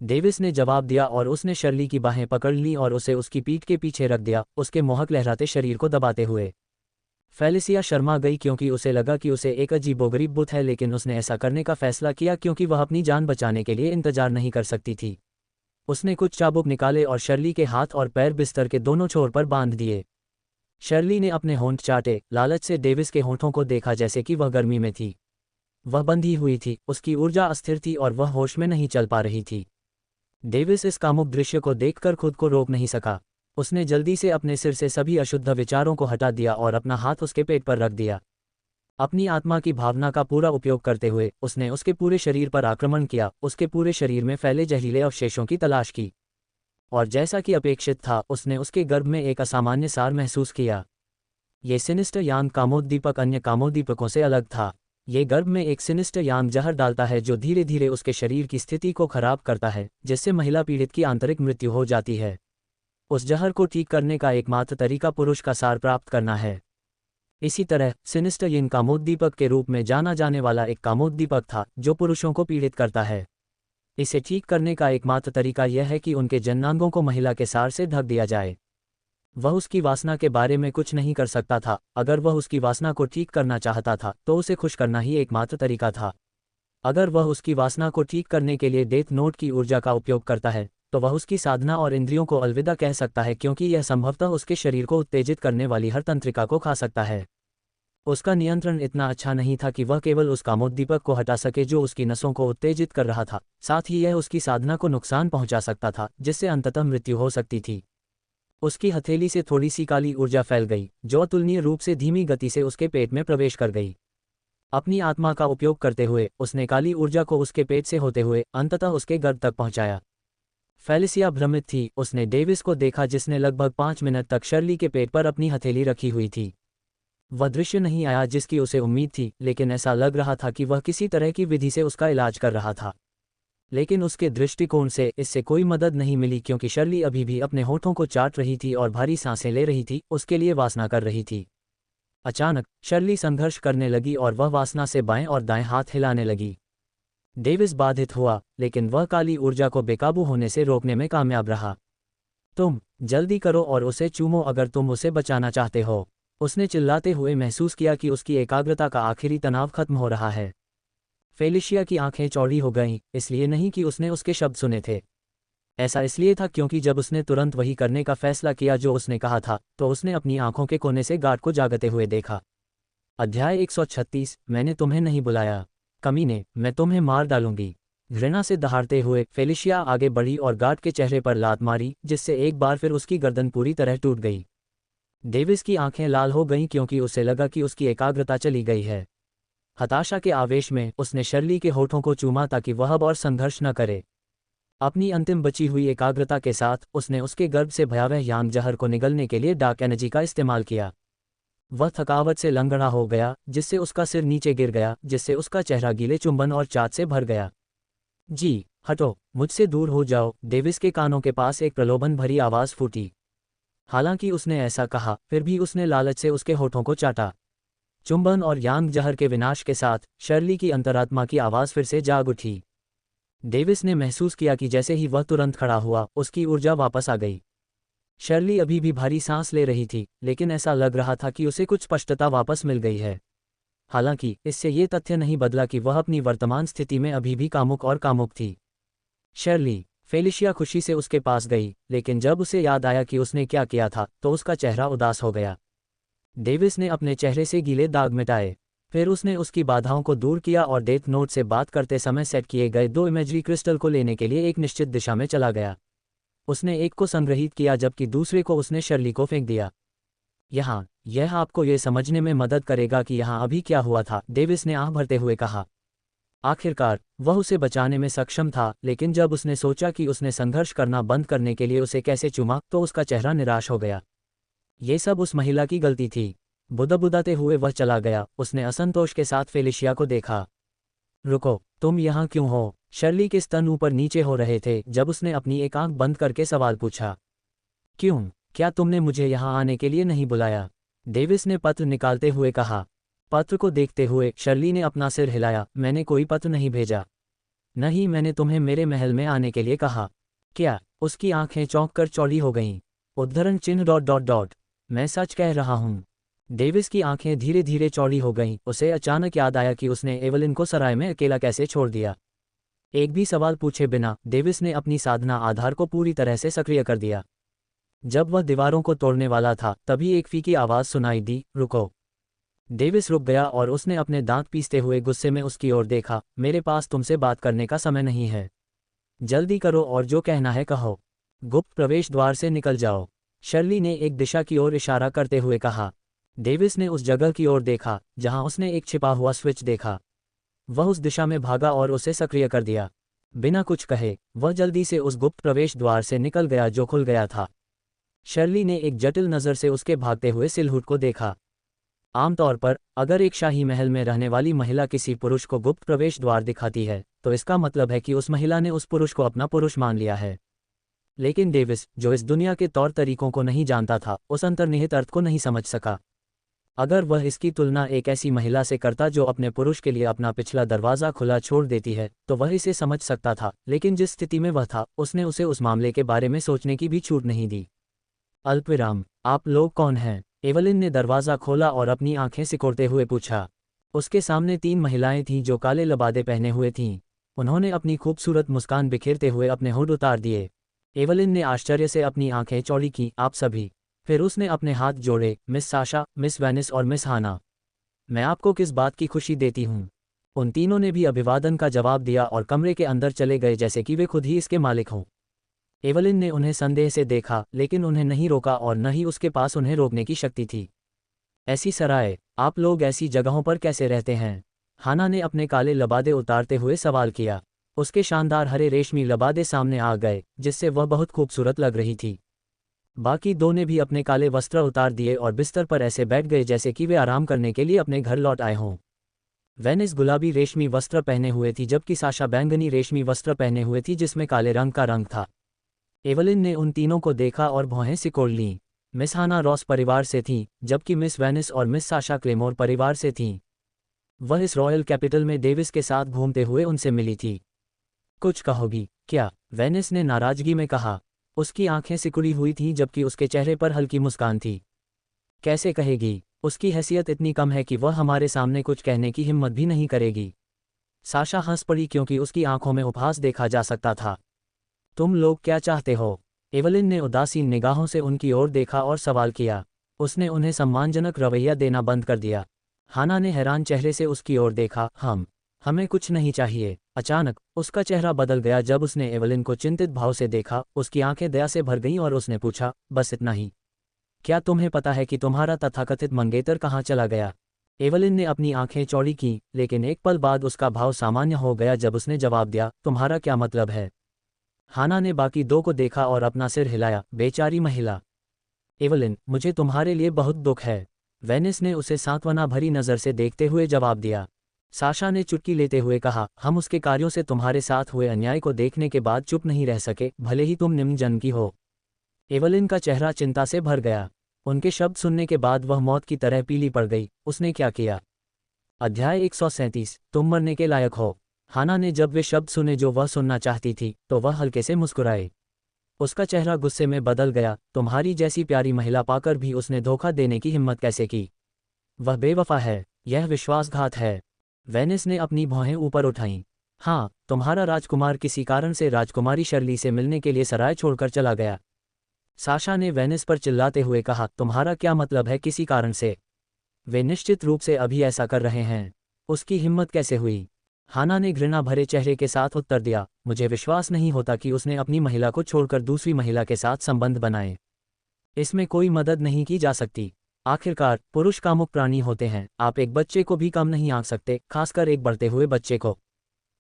डेविस ने जवाब दिया और उसने शर्ली की बाहें पकड़ ली और उसे उसकी पीठ के पीछे रख दिया, उसके मोहक लहराते शरीर को दबाते हुए। फेलिसिया शर्मा गई क्योंकि उसे लगा कि उसे एक अजीबोगरीब बुत है, लेकिन उसने ऐसा करने का फैसला किया क्योंकि वह अपनी जान बचाने के लिए इंतजार नहीं कर सकती थी। उसने कुछ चाबुक निकाले और शर्ली के हाथ और पैर बिस्तर के दोनों छोर पर बांध दिए। शर्ली ने अपने होंठ चाटे, लालच से डेविस के होंठों को देखा जैसे कि वह गर्मी में थी। वह बंधी हुई थी, उसकी ऊर्जा अस्थिर थी और वह होश में नहीं चल पा रही थी। डेविस इस कामुक दृश्य को देखकर खुद को रोक नहीं सका। उसने जल्दी से अपने सिर से सभी अशुद्ध विचारों को हटा दिया और अपना हाथ उसके पेट पर रख दिया। अपनी आत्मा की भावना का पूरा उपयोग करते हुए उसने उसके पूरे शरीर पर आक्रमण किया, उसके पूरे शरीर में फैले जहरीले अवशेषों की तलाश की। और जैसा कि अपेक्षित था, उसने उसके गर्भ में एक असामान्य सार महसूस किया। ये सिनिस्टर यांग कामोद्दीपक अन्य कामोद्दीपकों से अलग था। ये गर्भ में एक सिनिस्टर यांग जहर डालता है जो धीरे धीरे उसके शरीर की स्थिति को खराब करता है, जिससे महिला पीड़ित की आंतरिक मृत्यु हो जाती है। उस जहर को ठीक करने का एकमात्र तरीका पुरुष का सार प्राप्त करना है। इसी तरह सिनिस्टर यिन कामोद्दीपक के रूप में जाना जाने वाला एक कामोद्दीपक था जो पुरुषों को पीड़ित करता है। इसे ठीक करने का एकमात्र तरीका यह है कि उनके जननांगों को महिला के सार से ढक दिया जाए। वह उसकी वासना के बारे में कुछ नहीं कर सकता था। अगर वह उसकी वासना को ठीक करना चाहता था तो उसे खुश करना ही एकमात्र तरीका था। अगर वह उसकी वासना को ठीक करने के लिए डेथ नोट की ऊर्जा का उपयोग करता है तो वह उसकी साधना और इंद्रियों को अलविदा कह सकता है, क्योंकि यह संभवतः उसके शरीर को उत्तेजित करने वाली हर तंत्रिका को खा सकता है। उसका नियंत्रण इतना अच्छा नहीं था कि वह केवल उस कामोद्दीपक को हटा सके जो उसकी नसों को उत्तेजित कर रहा था, साथ ही यह उसकी साधना को नुकसान पहुंचा सकता था जिससे अंततः मृत्यु हो सकती थी। उसकी हथेली से थोड़ी सी काली ऊर्जा फैल गई जो अतुलनीय रूप से धीमी गति से उसके पेट में प्रवेश कर गई। अपनी आत्मा का उपयोग करते हुए उसने काली ऊर्जा को उसके पेट से होते हुए अंततः उसके गर्भ तक पहुंचाया। फेलिसिया भ्रमित थी। उसने डेविस को देखा जिसने लगभग 5 मिनट तक शर्ली के पेट पर अपनी हथेली रखी हुई थी। वह दृश्य नहीं आया जिसकी उसे उम्मीद थी, लेकिन ऐसा लग रहा था कि वह किसी तरह की विधि से उसका इलाज कर रहा था। लेकिन उसके दृष्टिकोण से इससे कोई मदद नहीं मिली क्योंकि शर्ली अभी भी अपने होठों को चाट रही थी और भारी सांसें ले रही थी, उसके लिए वासना कर रही थी। अचानक शर्ली संघर्ष करने लगी और वह वासना से बाएं और दाएं हाथ हिलाने लगी। डेविस बाधित हुआ, लेकिन वह काली ऊर्जा को बेकाबू होने से रोकने में कामयाब रहा। तुम जल्दी करो और उसे चूमो अगर तुम उसे बचाना चाहते हो, उसने चिल्लाते हुए महसूस किया कि उसकी एकाग्रता का आखिरी तनाव खत्म हो रहा है। फेलिशिया की आंखें चौड़ी हो गईं, इसलिए नहीं कि उसने उसके शब्द सुने थे। ऐसा इसलिए था क्योंकि जब उसने तुरंत वही करने का फैसला किया जो उसने कहा था, तो उसने अपनी आंखों के कोने से गार्ड को जागते हुए देखा। अध्याय 136, मैंने तुम्हें नहीं बुलाया। कमीने, मैं तुम्हें मार डालूंगी। घृणा से दहाड़ते हुए फेलिशिया आगे बढ़ी और गार्ड के चेहरे पर लात मारी, जिससे एक बार फिर उसकी गर्दन पूरी तरह टूट गई। डेविस की आंखें लाल हो गईं क्योंकि उसे लगा कि उसकी एकाग्रता चली गई है। हताशा के आवेश में उसने शर्ली के होठों को चूमा ताकि वह अब और संघर्ष न करे। अपनी अंतिम बची हुई एकाग्रता के साथ उसने उसके गर्भ से भयावह यांग जहर को निगलने के लिए डार्क एनर्जी का इस्तेमाल किया। वह थकावट से लंगड़ा हो गया, जिससे उसका सिर नीचे गिर गया, जिससे उसका चेहरा गीले चुंबन और चाट से भर गया। जी हटो, मुझसे दूर हो जाओ, डेविस के कानों के पास एक प्रलोभन भरी आवाज़ फूटी। हालांकि उसने ऐसा कहा, फिर भी उसने लालच से उसके होठों को चाटा। चुंबन और यांग जहर के विनाश के साथ शर्ली की अंतरात्मा की आवाज़ फिर से जाग उठी। डेविस ने महसूस किया कि जैसे ही वह तुरंत खड़ा हुआ, उसकी ऊर्जा वापस आ गई। शर्ली अभी भी भारी सांस ले रही थी, लेकिन ऐसा लग रहा था कि उसे कुछ स्पष्टता वापस मिल गई है। हालांकि इससे ये तथ्य नहीं बदला कि वह अपनी वर्तमान स्थिति में अभी भी कामुक और कामुक थी। शर्ली, फेलिशिया खुशी से उसके पास गई, लेकिन जब उसे याद आया कि उसने क्या किया था, तो उसका चेहरा उदास हो गया। डेविस ने अपने चेहरे से गीले दाग मिटाए। फिर उसने उसकी बाधाओं को दूर किया और डेथ नोट से बात करते समय सेट किए गए 2 इमेजरी क्रिस्टल को लेने के लिए एक निश्चित दिशा में चला गया। उसने एक को संग्रहित किया जबकि दूसरे को उसने शर्ली को फेंक दिया। यह आपको ये समझने में मदद करेगा कि यहाँ अभी क्या हुआ था, डेविस ने आह भरते हुए कहा। आखिरकार वह उसे बचाने में सक्षम था, लेकिन जब उसने सोचा कि उसने संघर्ष करना बंद करने के लिए उसे कैसे चूमा, तो उसका चेहरा निराश हो गया। ये सब उस महिला की गलती थी। बुदबुदाते हुए वह चला गया। उसने असंतोष के साथ फेलिशिया को देखा। रुको, तुम यहाँ क्यों हो? शर्ली के स्तन ऊपर नीचे हो रहे थे जब उसने अपनी एक आंख बंद करके सवाल पूछा। क्यों? क्या तुमने मुझे यहाँ आने के लिए नहीं बुलाया? डेविस ने पत्र निकालते हुए कहा। पत्र को देखते हुए शर्ली ने अपना सिर हिलाया। मैंने कोई पत्र नहीं भेजा। नहीं, मैंने तुम्हें मेरे महल में आने के लिए कहा। क्या? उसकी आंखें चौंक कर चौड़ी हो गईं। उद्धरण चिन्ह ... मैं सच कह रहा हूँ। डेविस की आंखें धीरे धीरे चौड़ी हो गईं। उसे अचानक याद आया कि उसने एवलिन को सराय में अकेला कैसे छोड़ दिया। एक भी सवाल पूछे बिना डेविस ने अपनी साधना आधार को पूरी तरह से सक्रिय कर दिया। जब वह दीवारों को तोड़ने वाला था, तभी एक फीकी आवाज़ सुनाई दी, रुको। डेविस रुक गया और उसने अपने दांत पीसते हुए गुस्से में उसकी ओर देखा। मेरे पास तुमसे बात करने का समय नहीं है। जल्दी करो और जो कहना है कहो। गुप्त प्रवेश द्वार से निकल जाओ, शर्ली ने एक दिशा की ओर इशारा करते हुए कहा। डेविस ने उस जगह की ओर देखा जहां उसने एक छिपा हुआ स्विच देखा। वह उस दिशा में भागा और उसे सक्रिय कर दिया। बिना कुछ कहे वह जल्दी से उस गुप्त प्रवेश द्वार से निकल गया जो खुल गया था। शर्ली ने एक जटिल नज़र से उसके भागते हुए सिलहुट को देखा। आमतौर पर अगर एक शाही महल में रहने वाली महिला किसी पुरुष को गुप्त प्रवेश द्वार दिखाती है, तो इसका मतलब है कि उस महिला ने उस पुरुष को अपना पुरुष मान लिया है। लेकिन डेविस, जो इस दुनिया के तौर तरीकों को नहीं जानता था, उस अंतर्निहित अर्थ को नहीं समझ सका। अगर वह इसकी तुलना एक ऐसी महिला से करता जो अपने पुरुष के लिए अपना पिछला दरवाज़ा खुला छोड़ देती है, तो वह इसे समझ सकता था। लेकिन जिस स्थिति में वह था, उसने उसे उस मामले के बारे में सोचने की भी छूट नहीं दी। अल्पविराम, आप लोग कौन हैं? एवलिन ने दरवाज़ा खोला और अपनी आंखें सिकोड़ते हुए पूछा। उसके सामने 3 महिलाएं थीं जो काले लबादे पहने हुए थीं। उन्होंने अपनी खूबसूरत मुस्कान बिखेरते हुए अपने होंठ उतार दिए। एवलिन ने आश्चर्य से अपनी आंखें चौड़ी की। आप सभी? फिर उसने अपने हाथ जोड़े। मिस साशा, मिस वेनिस और मिस हाना, मैं आपको किस बात की खुशी देती हूँ? उन तीनों ने भी अभिवादन का जवाब दिया और कमरे के अंदर चले गए जैसे कि वे खुद ही इसके मालिक हों। एवलिन ने उन्हें संदेह से देखा, लेकिन उन्हें नहीं रोका और न ही उसके पास उन्हें रोकने की शक्ति थी। ऐसी सराय, आप लोग ऐसी जगहों पर कैसे रहते हैं? हाना ने अपने काले लबादे उतारते हुए सवाल किया। उसके शानदार हरे रेशमी लबादे सामने आ गए, जिससे वह बहुत खूबसूरत लग रही थी। बाकी 2 ने भी अपने काले वस्त्र उतार दिए और बिस्तर पर ऐसे बैठ गए जैसे कि वे आराम करने के लिए अपने घर लौट आए हों। वेनिस गुलाबी रेशमी वस्त्र पहने हुए थी जबकि साशा बैंगनी रेशमी वस्त्र पहने हुए थी जिसमें काले रंग का रंग था। एवलिन ने उन तीनों को देखा और भौहें सिकोड़ लीं। मिस हाना रॉस परिवार से थीं, जबकि मिस वेनिस और मिस साशा क्लेमोर परिवार से थीं। वह इस रॉयल कैपिटल में डेविस के साथ घूमते हुए उनसे मिली थी। कुछ कहोगी क्या? वेनिस ने नाराजगी में कहा। उसकी आंखें सिकुड़ी हुई थीं जबकि उसके चेहरे पर हल्की मुस्कान थी। कैसे कहेगी? उसकी हैसियत इतनी कम है कि वह हमारे सामने कुछ कहने की हिम्मत भी नहीं करेगी। साशा हंस पड़ी क्योंकि उसकी आंखों में उपहास देखा जा सकता था। तुम लोग क्या चाहते हो? एवलिन ने उदासीन निगाहों से उनकी ओर देखा और सवाल किया। उसने उन्हें सम्मानजनक रवैया देना बंद कर दिया। हाना ने हैरान चेहरे से उसकी ओर देखा। हमें कुछ नहीं चाहिए। अचानक उसका चेहरा बदल गया जब उसने एवलिन को चिंतित भाव से देखा। उसकी आंखें दया से भर गईं और उसने पूछा, बस इतना ही? क्या तुम्हें पता है कि तुम्हारा तथाकथित मंगेतर कहाँ चला गया? एवलिन ने अपनी आंखें चौड़ी की, लेकिन एक पल बाद उसका भाव सामान्य हो गया जब उसने जवाब दिया, तुम्हारा क्या मतलब है? हाना ने बाकी दो को देखा और अपना सिर हिलाया। बेचारी महिला। एवलिन, मुझे तुम्हारे लिए बहुत दुख है। वेनिस ने उसे सांत्वना भरी नज़र से देखते हुए जवाब दिया। साशा ने चुटकी लेते हुए कहा, हम उसके कार्यों से तुम्हारे साथ हुए अन्याय को देखने के बाद चुप नहीं रह सके, भले ही तुम निम्न जन्म की हो। एवलिन का चेहरा चिंता से भर गया। उनके शब्द सुनने के बाद वह मौत की तरह पीली पड़ गई। उसने क्या किया? अध्याय 137, तुम मरने के लायक हो। हाना ने जब वे शब्द सुने जो वह सुनना चाहती थी, तो वह हल्के से मुस्कुराए। उसका चेहरा गुस्से में बदल गया। तुम्हारी जैसी प्यारी महिला पाकर भी उसने धोखा देने की हिम्मत कैसे की? वह बेवफा है। यह विश्वासघात है। वेनिस ने अपनी भौहें ऊपर उठाईं। हाँ, तुम्हारा राजकुमार किसी कारण से राजकुमारी शर्ली से मिलने के लिए सराय छोड़कर चला गया। साशा ने वेनिस पर चिल्लाते हुए कहा, तुम्हारा क्या मतलब है किसी कारण से? वे निश्चित रूप से अभी ऐसा कर रहे हैं। उसकी हिम्मत कैसे हुई? हाना ने घृणा भरे चेहरे के साथ उत्तर दिया, मुझे विश्वास नहीं होता कि उसने अपनी महिला को छोड़कर दूसरी महिला के साथ संबंध बनाए। इसमें कोई मदद नहीं की जा सकती। आखिरकार पुरुष कामुक प्राणी होते हैं। आप एक बच्चे को भी कम नहीं आंक सकते, खासकर एक बढ़ते हुए बच्चे को।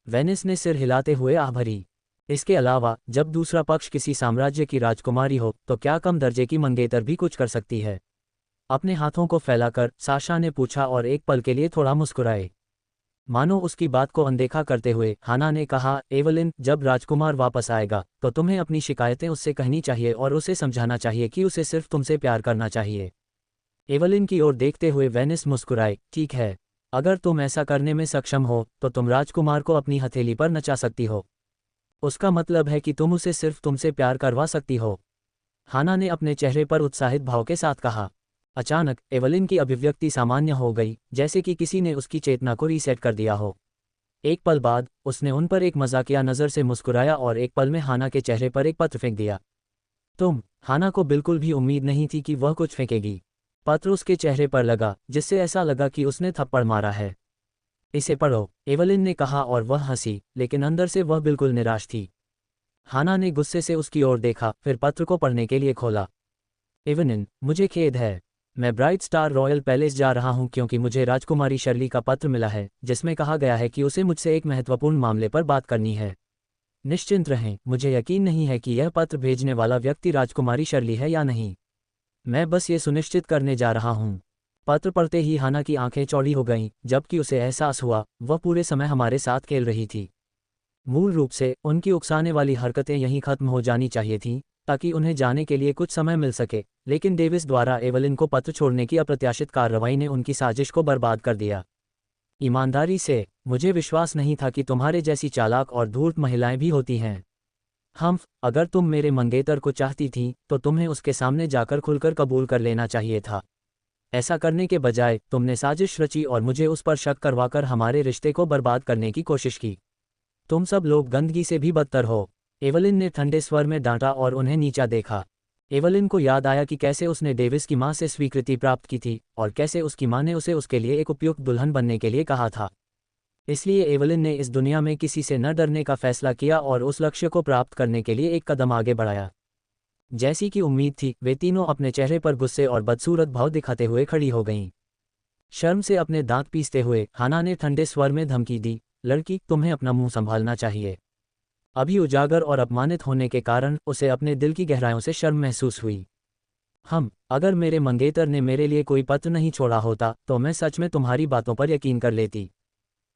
वेनिस ने सिर हिलाते हुए आह भरी। इसके अलावा जब दूसरा पक्ष किसी साम्राज्य की राजकुमारी हो तो क्या कम दर्जे की मंगेतर भी कुछ कर सकती है? अपने हाथों को फैलाकर साशा ने पूछा और एक पल के लिए थोड़ा मुस्कुराए। मानो उसकी बात को अनदेखा करते हुए हाना ने कहा, एवलिन, जब राजकुमार वापस आएगा तो तुम्हें अपनी शिकायतें उससे कहनी चाहिए और उसे समझाना चाहिए कि उसे सिर्फ तुमसे प्यार करना चाहिए। एवलिन की ओर देखते हुए वेनिस मुस्कुराए, ठीक है, अगर तुम ऐसा करने में सक्षम हो तो तुम राजकुमार को अपनी हथेली पर नचा सकती हो। उसका मतलब है कि तुम उसे सिर्फ तुमसे प्यार करवा सकती हो। हाना ने अपने चेहरे पर उत्साहित भाव के साथ कहा। अचानक एवलिन की अभिव्यक्ति सामान्य हो गई, जैसे कि किसी ने उसकी चेतना को रीसेट कर दिया हो। एक पल बाद उसने उन पर एक मजाकिया नज़र से मुस्कुराया और एक पल में हाना के चेहरे पर एक पत्र फेंक दिया। हाना को बिल्कुल भी उम्मीद नहीं थी कि वह कुछ फेंकेगी। पत्र उसके चेहरे पर लगा, जिससे ऐसा लगा कि उसने थप्पड़ मारा है। इसे पढ़ो, एवलिन ने कहा और वह हंसी, लेकिन अंदर से वह बिल्कुल निराश थी। हाना ने गुस्से से उसकी ओर देखा, फिर पत्र को पढ़ने के लिए खोला। एवलिन, मुझे खेद है, मैं ब्राइट स्टार रॉयल पैलेस जा रहा हूं क्योंकि मुझे राजकुमारी शर्ली का पत्र मिला है जिसमें कहा गया है कि उसे मुझसे एक महत्वपूर्ण मामले पर बात करनी है। निश्चिंत रहें, मुझे यकीन नहीं है कि यह पत्र भेजने वाला व्यक्ति राजकुमारी शर्ली है या नहीं। मैं बस ये सुनिश्चित करने जा रहा हूं। पत्र पढ़ते ही हाना की आंखें चौड़ी हो गईं, जबकि उसे एहसास हुआ वह पूरे समय हमारे साथ खेल रही थी। मूल रूप से उनकी उकसाने वाली हरकतें यहीं खत्म हो जानी चाहिए थीं, ताकि उन्हें जाने के लिए कुछ समय मिल सके, लेकिन डेविस द्वारा एवलिन को पत्र छोड़ने की अप्रत्याशित कार्रवाई ने उनकी साजिश को बर्बाद कर दिया। ईमानदारी से, मुझे विश्वास नहीं था कि तुम्हारे जैसी चालाक और धूर्त महिलाएं भी होती हैं। अगर तुम मेरे मंगेतर को चाहती थीं तो तुम्हें उसके सामने जाकर खुलकर कबूल कर लेना चाहिए था। ऐसा करने के बजाय तुमने साजिश रची और मुझे उस पर शक करवाकर हमारे रिश्ते को बर्बाद करने की कोशिश की। तुम सब लोग गंदगी से भी बदतर हो। एवलिन ने ठंडे स्वर में डांटा और उन्हें नीचा देखा। एवलिन को याद आया कि कैसे उसने डेविस की मां से स्वीकृति प्राप्त की थी और कैसे उसकी मां ने उसे उसके लिए एक उपयुक्त दुल्हन बनने के लिए कहा था। इसलिए एवलिन ने इस दुनिया में किसी से न डरने का फैसला किया और उस लक्ष्य को प्राप्त करने के लिए एक कदम आगे बढ़ाया। जैसी कि उम्मीद थी, वे तीनों अपने चेहरे पर गुस्से और बदसूरत भाव दिखाते हुए खड़ी हो गईं। शर्म से अपने दांत पीसते हुए हाना ने ठंडे स्वर में धमकी दी, लड़की, तुम्हें अपना मुंह संभालना चाहिए। अभी उजागर और अपमानित होने के कारण उसे अपने दिल की गहराइयों से शर्म महसूस हुई। अगर मेरे मंगेतर ने मेरे लिए कोई पत्र नहीं छोड़ा होता तो मैं सच में तुम्हारी बातों पर यकीन कर लेती।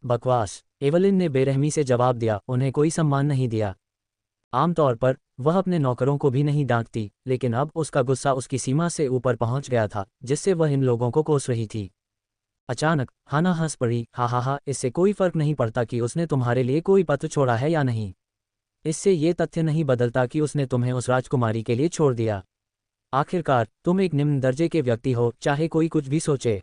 बकवास, एवलिन ने बेरहमी से जवाब दिया, उन्हें कोई सम्मान नहीं दिया। आमतौर पर वह अपने नौकरों को भी नहीं डांटती, लेकिन अब उसका गुस्सा उसकी सीमा से ऊपर पहुंच गया था, जिससे वह इन लोगों को कोस रही थी। अचानक हाना हंस पड़ी, हा हा हा, इससे कोई फर्क नहीं पड़ता कि उसने तुम्हारे लिए कोई पत्र छोड़ा है या नहीं। इससे ये तथ्य नहीं बदलता कि उसने तुम्हें उस राजकुमारी के लिए छोड़ दिया। आखिरकार तुम एक निम्न दर्जे के व्यक्ति हो, चाहे कोई कुछ भी सोचे।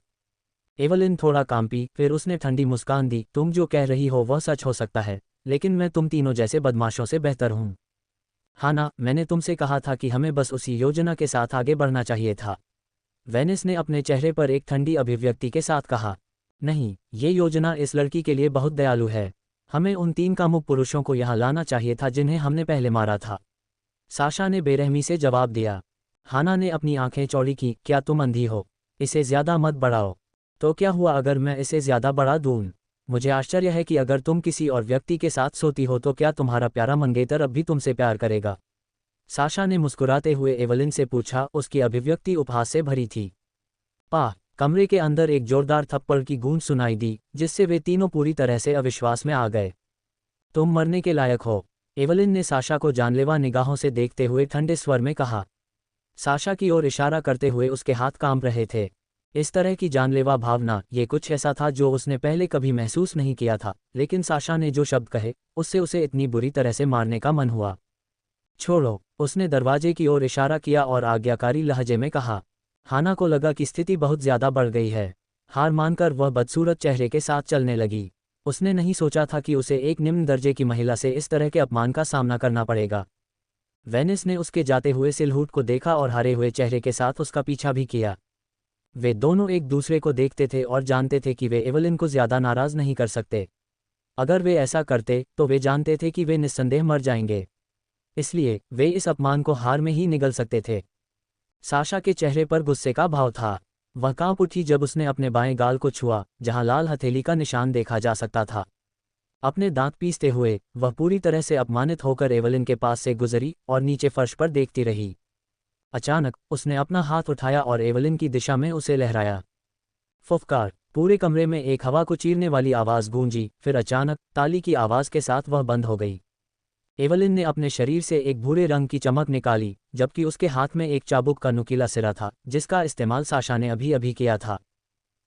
एवलिन थोड़ा कांपी, फिर उसने ठंडी मुस्कान दी, तुम जो कह रही हो वह सच हो सकता है, लेकिन मैं तुम तीनों जैसे बदमाशों से बेहतर हूँ। हाना, मैंने तुमसे कहा था कि हमें बस उसी योजना के साथ आगे बढ़ना चाहिए था। वेनिस ने अपने चेहरे पर एक ठंडी अभिव्यक्ति के साथ कहा। नहीं, ये योजना इस लड़की के लिए बहुत दयालु है। हमें उन 3 कामुक पुरुषों को यहाँ लाना चाहिए था जिन्हें हमने पहले मारा था। साशा ने बेरहमी से जवाब दिया। हाना ने अपनी आंखें चौड़ी की, क्या तुम अंधी हो? इसे ज्यादा मत बढ़ाओ। तो क्या हुआ अगर मैं इसे ज्यादा बढ़ा दूं? मुझे आश्चर्य है कि अगर तुम किसी और व्यक्ति के साथ सोती हो तो क्या तुम्हारा प्यारा मंगेतर अब भी तुमसे प्यार करेगा? साशा ने मुस्कुराते हुए एवलिन से पूछा, उसकी अभिव्यक्ति उपहास से भरी थी। कमरे के अंदर एक जोरदार थप्पड़ की गूंज सुनाई दी, जिससे वे तीनों पूरी तरह से अविश्वास में आ गए। तुम मरने के लायक हो, एवलिन ने साशा को जानलेवा निगाहों से देखते हुए ठंडे स्वर में कहा। साशा की ओर इशारा करते हुए उसके हाथ कांप रहे थे। इस तरह की जानलेवा भावना, ये कुछ ऐसा था जो उसने पहले कभी महसूस नहीं किया था, लेकिन साशा ने जो शब्द कहे, उससे उसे इतनी बुरी तरह से मारने का मन हुआ। छोड़ो, उसने दरवाजे की ओर इशारा किया और आज्ञाकारी लहजे में कहा। हाना को लगा कि स्थिति बहुत ज्यादा बढ़ गई है। हार मानकर वह बदसूरत चेहरे के साथ चलने लगी। उसने नहीं सोचा था कि उसे एक निम्न दर्जे की महिला से इस तरह के अपमान का सामना करना पड़ेगा। वेनिस ने उसके जाते हुए सिलहूट को देखा और हारे हुए चेहरे के साथ उसका पीछा भी किया। वे दोनों एक दूसरे को देखते थे और जानते थे कि वे एवलिन को ज्यादा नाराज नहीं कर सकते। अगर वे ऐसा करते तो वे जानते थे कि वे निस्संदेह मर जाएंगे। इसलिए वे इस अपमान को हार में ही निगल सकते थे। साशा के चेहरे पर गुस्से का भाव था। वह कांप उठी जब उसने अपने बाएं गाल को छुआ, जहां लाल हथेली का निशान देखा जा सकता था। अपने दांत पीसते हुए वह पूरी तरह से अपमानित होकर एवलिन के पास से गुजरी और नीचे फर्श पर देखती रही। अचानक उसने अपना हाथ उठाया और एवलिन की दिशा में उसे लहराया। फुफकार, पूरे कमरे में एक हवा को चीरने वाली आवाज गूंजी, फिर अचानक ताली की आवाज के साथ वह बंद हो गई। एवलिन ने अपने शरीर से एक भूरे रंग की चमक निकाली, जबकि उसके हाथ में एक चाबुक का नुकीला सिरा था, जिसका इस्तेमाल साशा ने अभी अभी किया था।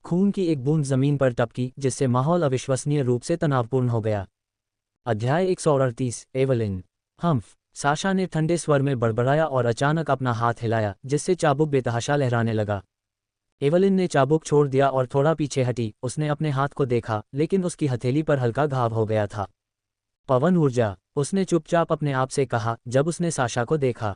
खून की एक बूंद जमीन पर टपकी, जिससे माहौल अविश्वसनीय रूप से तनावपूर्ण हो गया। अध्याय 138, एवलिन। हम्फ, साशा ने ठंडे स्वर में बड़बड़ाया और अचानक अपना हाथ हिलाया, जिससे चाबुक बेतहाशा लहराने लगा। एवलिन ने चाबुक छोड़ दिया और थोड़ा पीछे हटी। उसने अपने हाथ को देखा, लेकिन उसकी हथेली पर हल्का घाव हो गया था। पवन ऊर्जा, उसने चुपचाप अपने आप से कहा जब उसने साशा को देखा।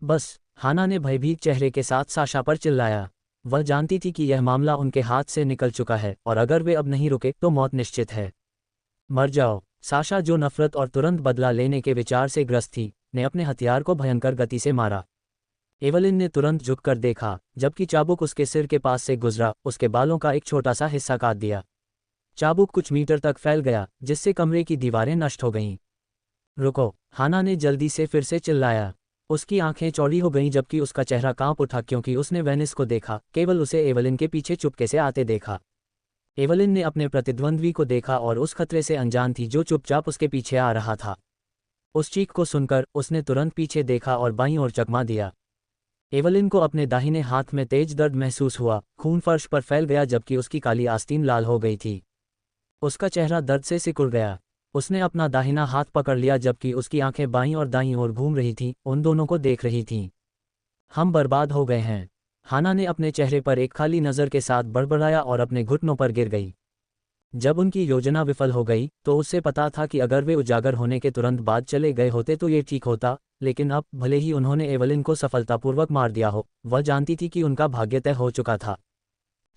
बस, हाना ने भयभीत चेहरे के साथ साशा पर चिल्लाया। वह जानती थी कि यह मामला उनके हाथ से निकल चुका है और अगर वे अब नहीं रुके तो मौत निश्चित है। मर जाओ, साशा जो नफरत और तुरंत बदला लेने के विचार से ग्रस्त थी, ने अपने हथियार को भयंकर गति से मारा। एवलिन ने तुरंत झुककर देखा, जबकि चाबुक उसके सिर के पास से गुजरा, उसके बालों का एक छोटा सा हिस्सा काट दिया। चाबुक कुछ मीटर तक फैल गया, जिससे कमरे की दीवारें नष्ट हो गईं। रुको, हाना ने जल्दी से फिर से चिल्लाया। उसकी आंखें चौड़ी हो गईं जबकि उसका चेहरा कांप उठा क्योंकि उसने वेनिस को देखा, केवल उसे एवलिन के पीछे चुपके से आते देखा। एवलिन ने अपने प्रतिद्वंद्वी को देखा और उस खतरे से अनजान थी जो चुपचाप उसके पीछे आ रहा था। उस चीख को सुनकर उसने तुरंत पीछे देखा और बाईं ओर चकमा दिया। एवलिन को अपने दाहिने हाथ में तेज दर्द महसूस हुआ, खून फर्श पर फैल गया जबकि उसकी काली आस्तीन लाल हो गई थी। उसका चेहरा दर्द से सिकुड़ गया। उसने अपना दाहिना हाथ पकड़ लिया जबकि उसकी आंखें बाईं और दाईं ओर घूम रही थीं, उन दोनों को देख रही थीं। हम बर्बाद हो गए हैं, हाना ने अपने चेहरे पर एक खाली नज़र के साथ बड़बड़ाया और अपने घुटनों पर गिर गई। जब उनकी योजना विफल हो गई तो उससे पता था कि अगर वे उजागर होने के तुरंत बाद चले गए होते तो ये ठीक होता, लेकिन अब भले ही उन्होंने एवलिन को सफलतापूर्वक मार दिया हो, वह जानती थी कि उनका भाग्य तय हो चुका था।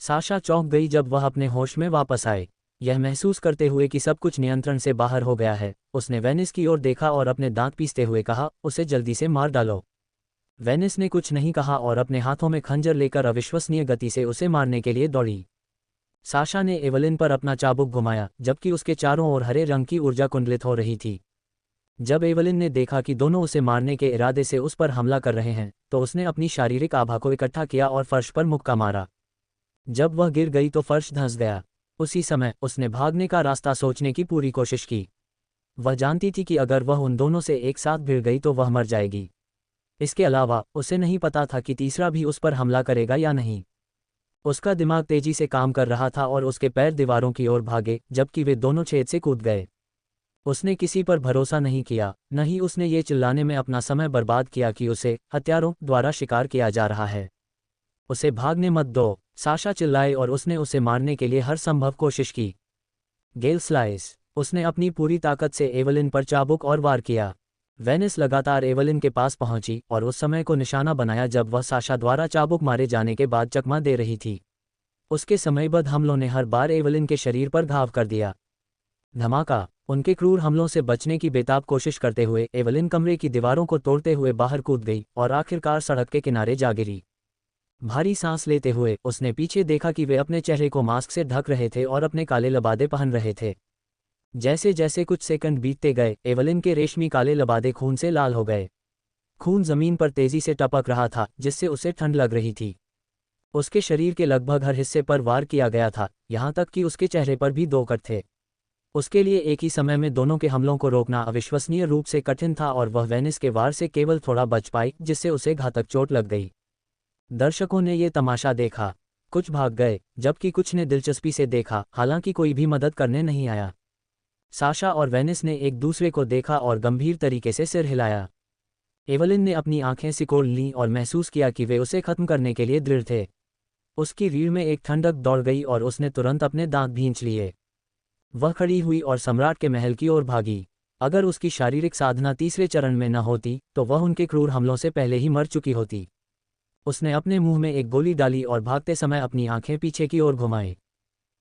साशा चौंक गई जब वह अपने होश में वापस आए। यह महसूस करते हुए कि सब कुछ नियंत्रण से बाहर हो गया है, उसने वेनिस की ओर देखा और अपने दांत पीसते हुए कहा, उसे जल्दी से मार डालो। वेनिस ने कुछ नहीं कहा और अपने हाथों में खंजर लेकर अविश्वसनीय गति से उसे मारने के लिए दौड़ी। साशा ने एवलिन पर अपना चाबुक घुमाया, जबकि उसके चारों ओर हरे रंग की ऊर्जा कुंडलित हो रही थी। जब एवलिन ने देखा कि दोनों उसे मारने के इरादे से उस पर हमला कर रहे हैं, तो उसने अपनी शारीरिक आभा को इकट्ठा किया और फर्श पर मुक्का मारा। जब वह गिर गई तो फर्श धंस गया। उसी समय उसने भागने का रास्ता सोचने की पूरी कोशिश की। वह जानती थी कि अगर वह उन दोनों से एक साथ भिड़ गई तो वह मर जाएगी। इसके अलावा उसे नहीं पता था कि तीसरा भी उस पर हमला करेगा या नहीं। उसका दिमाग तेजी से काम कर रहा था और उसके पैर दीवारों की ओर भागे जबकि वे दोनों छेद से कूद गए। उसने किसी पर भरोसा नहीं किया, न ही उसने ये चिल्लाने में अपना समय बर्बाद किया कि उसे हत्यारों द्वारा शिकार किया जा रहा है। उसे भागने मत दो, साशा चिल्लाए और उसने उसे मारने के लिए हर संभव कोशिश की। गेल स्लाइस। उसने अपनी पूरी ताकत से एवलिन पर चाबुक और वार किया। वेनिस लगातार एवलिन के पास पहुंची और उस समय को निशाना बनाया जब वह साशा द्वारा चाबुक मारे जाने के बाद चकमा दे रही थी। उसके समयबद्ध हमलों ने हर बार एवलिन के शरीर पर घाव कर दिया। धमाका। उनके क्रूर हमलों से बचने की बेताब कोशिश करते हुए एवलिन कमरे की दीवारों को तोड़ते हुए बाहर कूद गई और आखिरकार सड़क के किनारे जा गिरी। भारी सांस लेते हुए उसने पीछे देखा कि वे अपने चेहरे को मास्क से ढक रहे थे और अपने काले लबादे पहन रहे थे। जैसे जैसे कुछ सेकंड बीतते गए एवलिन के रेशमी काले लबादे खून से लाल हो गए। खून जमीन पर तेजी से टपक रहा था जिससे उसे ठंड लग रही थी। उसके शरीर के लगभग हर हिस्से पर वार किया गया था, यहाँ तक कि उसके चेहरे पर भी 2 कट थे। उसके लिए एक ही समय में दोनों के हमलों को रोकना अविश्वसनीय रूप से कठिन था और वह वेनिस के वार से केवल थोड़ा बच पाई जिससे उसे घातक चोट लग गई। दर्शकों ने ये तमाशा देखा। कुछ भाग गए जबकि कुछ ने दिलचस्पी से देखा, हालांकि कोई भी मदद करने नहीं आया। साशा और वेनिस ने एक दूसरे को देखा और गंभीर तरीके से सिर हिलाया। एवलिन ने अपनी आंखें सिकोड़ लीं और महसूस किया कि वे उसे खत्म करने के लिए दृढ़ थे। उसकी रीढ़ में एक ठंडक दौड़ गई और उसने तुरंत अपने दांत भींच लिए। वह खड़ी हुई और सम्राट के महल की ओर भागी। अगर उसकी शारीरिक साधना तीसरे चरण में न होती तो वह उनके क्रूर हमलों से पहले ही मर चुकी होती। उसने अपने मुंह में एक गोली डाली और भागते समय अपनी आंखें पीछे की ओर घुमाई।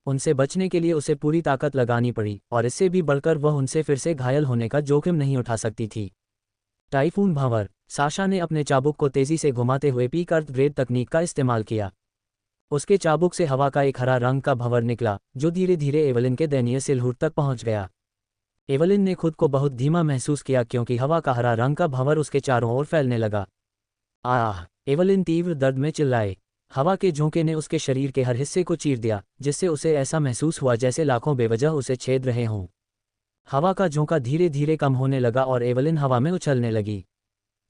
उनसे बचने के लिए उसे पूरी ताकत लगानी पड़ी और इससे भी बढ़कर वह उनसे फिर से घायल होने का जोखिम नहीं उठा सकती थी। टाइफून भंवर। साशा ने अपने चाबुक को तेजी से घुमाते हुए पीक अर्थ ग्रेड तकनीक का इस्तेमाल किया। उसके चाबुक से हवा का एक हरा रंग का भंवर निकला जो धीरे धीरे एवलिन के दयनीय सिलहुट तक पहुंच गया। एवलिन ने खुद को बहुत धीमा महसूस किया क्योंकि हवा का हरा रंग का भंवर उसके चारों ओर फैलने लगा। आह! एवलिन तीव्र दर्द में चिल्लाए। हवा के झोंके ने उसके शरीर के हर हिस्से को चीर दिया जिससे उसे ऐसा महसूस हुआ जैसे लाखों बेवजह उसे छेद रहे हों। हवा का झोंका धीरे धीरे कम होने लगा और एवलिन हवा में उछलने लगी।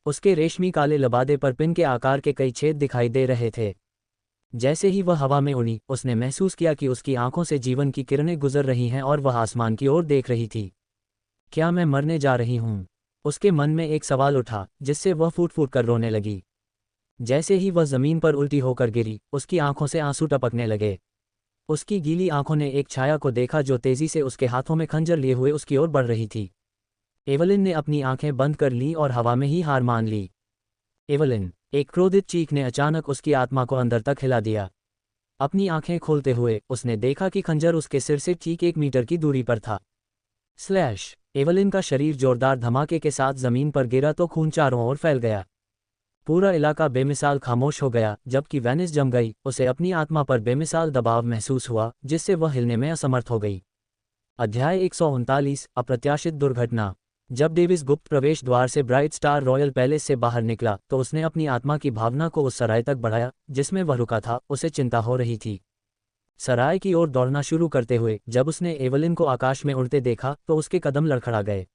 उसके रेशमी काले लबादे पर पिन के आकार के कई छेद दिखाई दे रहे थे। जैसे ही वह हवा में उड़ी उसने महसूस किया कि उसकी आंखों से जीवन की किरणें गुजर रही हैं और वह आसमान की ओर देख रही थी। क्या मैं मरने जा रही हूँ? उसके मन में एक सवाल उठा जिससे वह फूट फूट कर रोने लगी। जैसे ही वह जमीन पर उल्टी होकर गिरी उसकी आंखों से आंसू टपकने लगे। उसकी गीली आंखों ने एक छाया को देखा जो तेजी से उसके हाथों में खंजर लिए हुए उसकी ओर बढ़ रही थी। एवलिन ने अपनी आंखें बंद कर लीं और हवा में ही हार मान ली। एवलिन! एक क्रोधित चीख ने अचानक उसकी आत्मा को अंदर तक हिला दिया। अपनी आंखें खोलते हुए उसने देखा कि खंजर उसके सिर से ठीक 1 मीटर की दूरी पर था। स्लैश! एवलिन का शरीर जोरदार धमाके के साथ जमीन पर गिरा तो खून चारों ओर फैल गया। पूरा इलाका बेमिसाल खामोश हो गया जबकि वेनिस जम गई। उसे अपनी आत्मा पर बेमिसाल दबाव महसूस हुआ जिससे वह हिलने में असमर्थ हो गई। अध्याय 139 अप्रत्याशित दुर्घटना। जब डेविस गुप्त प्रवेश द्वार से ब्राइट स्टार रॉयल पैलेस से बाहर निकला तो उसने अपनी आत्मा की भावना को उस सराय तक बढ़ाया जिसमें वह रुका था। उसे चिंता हो रही थी। सराय की ओर दौड़ना शुरू करते हुए जब उसने एवलिन को आकाश में उड़ते देखा तो उसके कदम लड़खड़ा गए।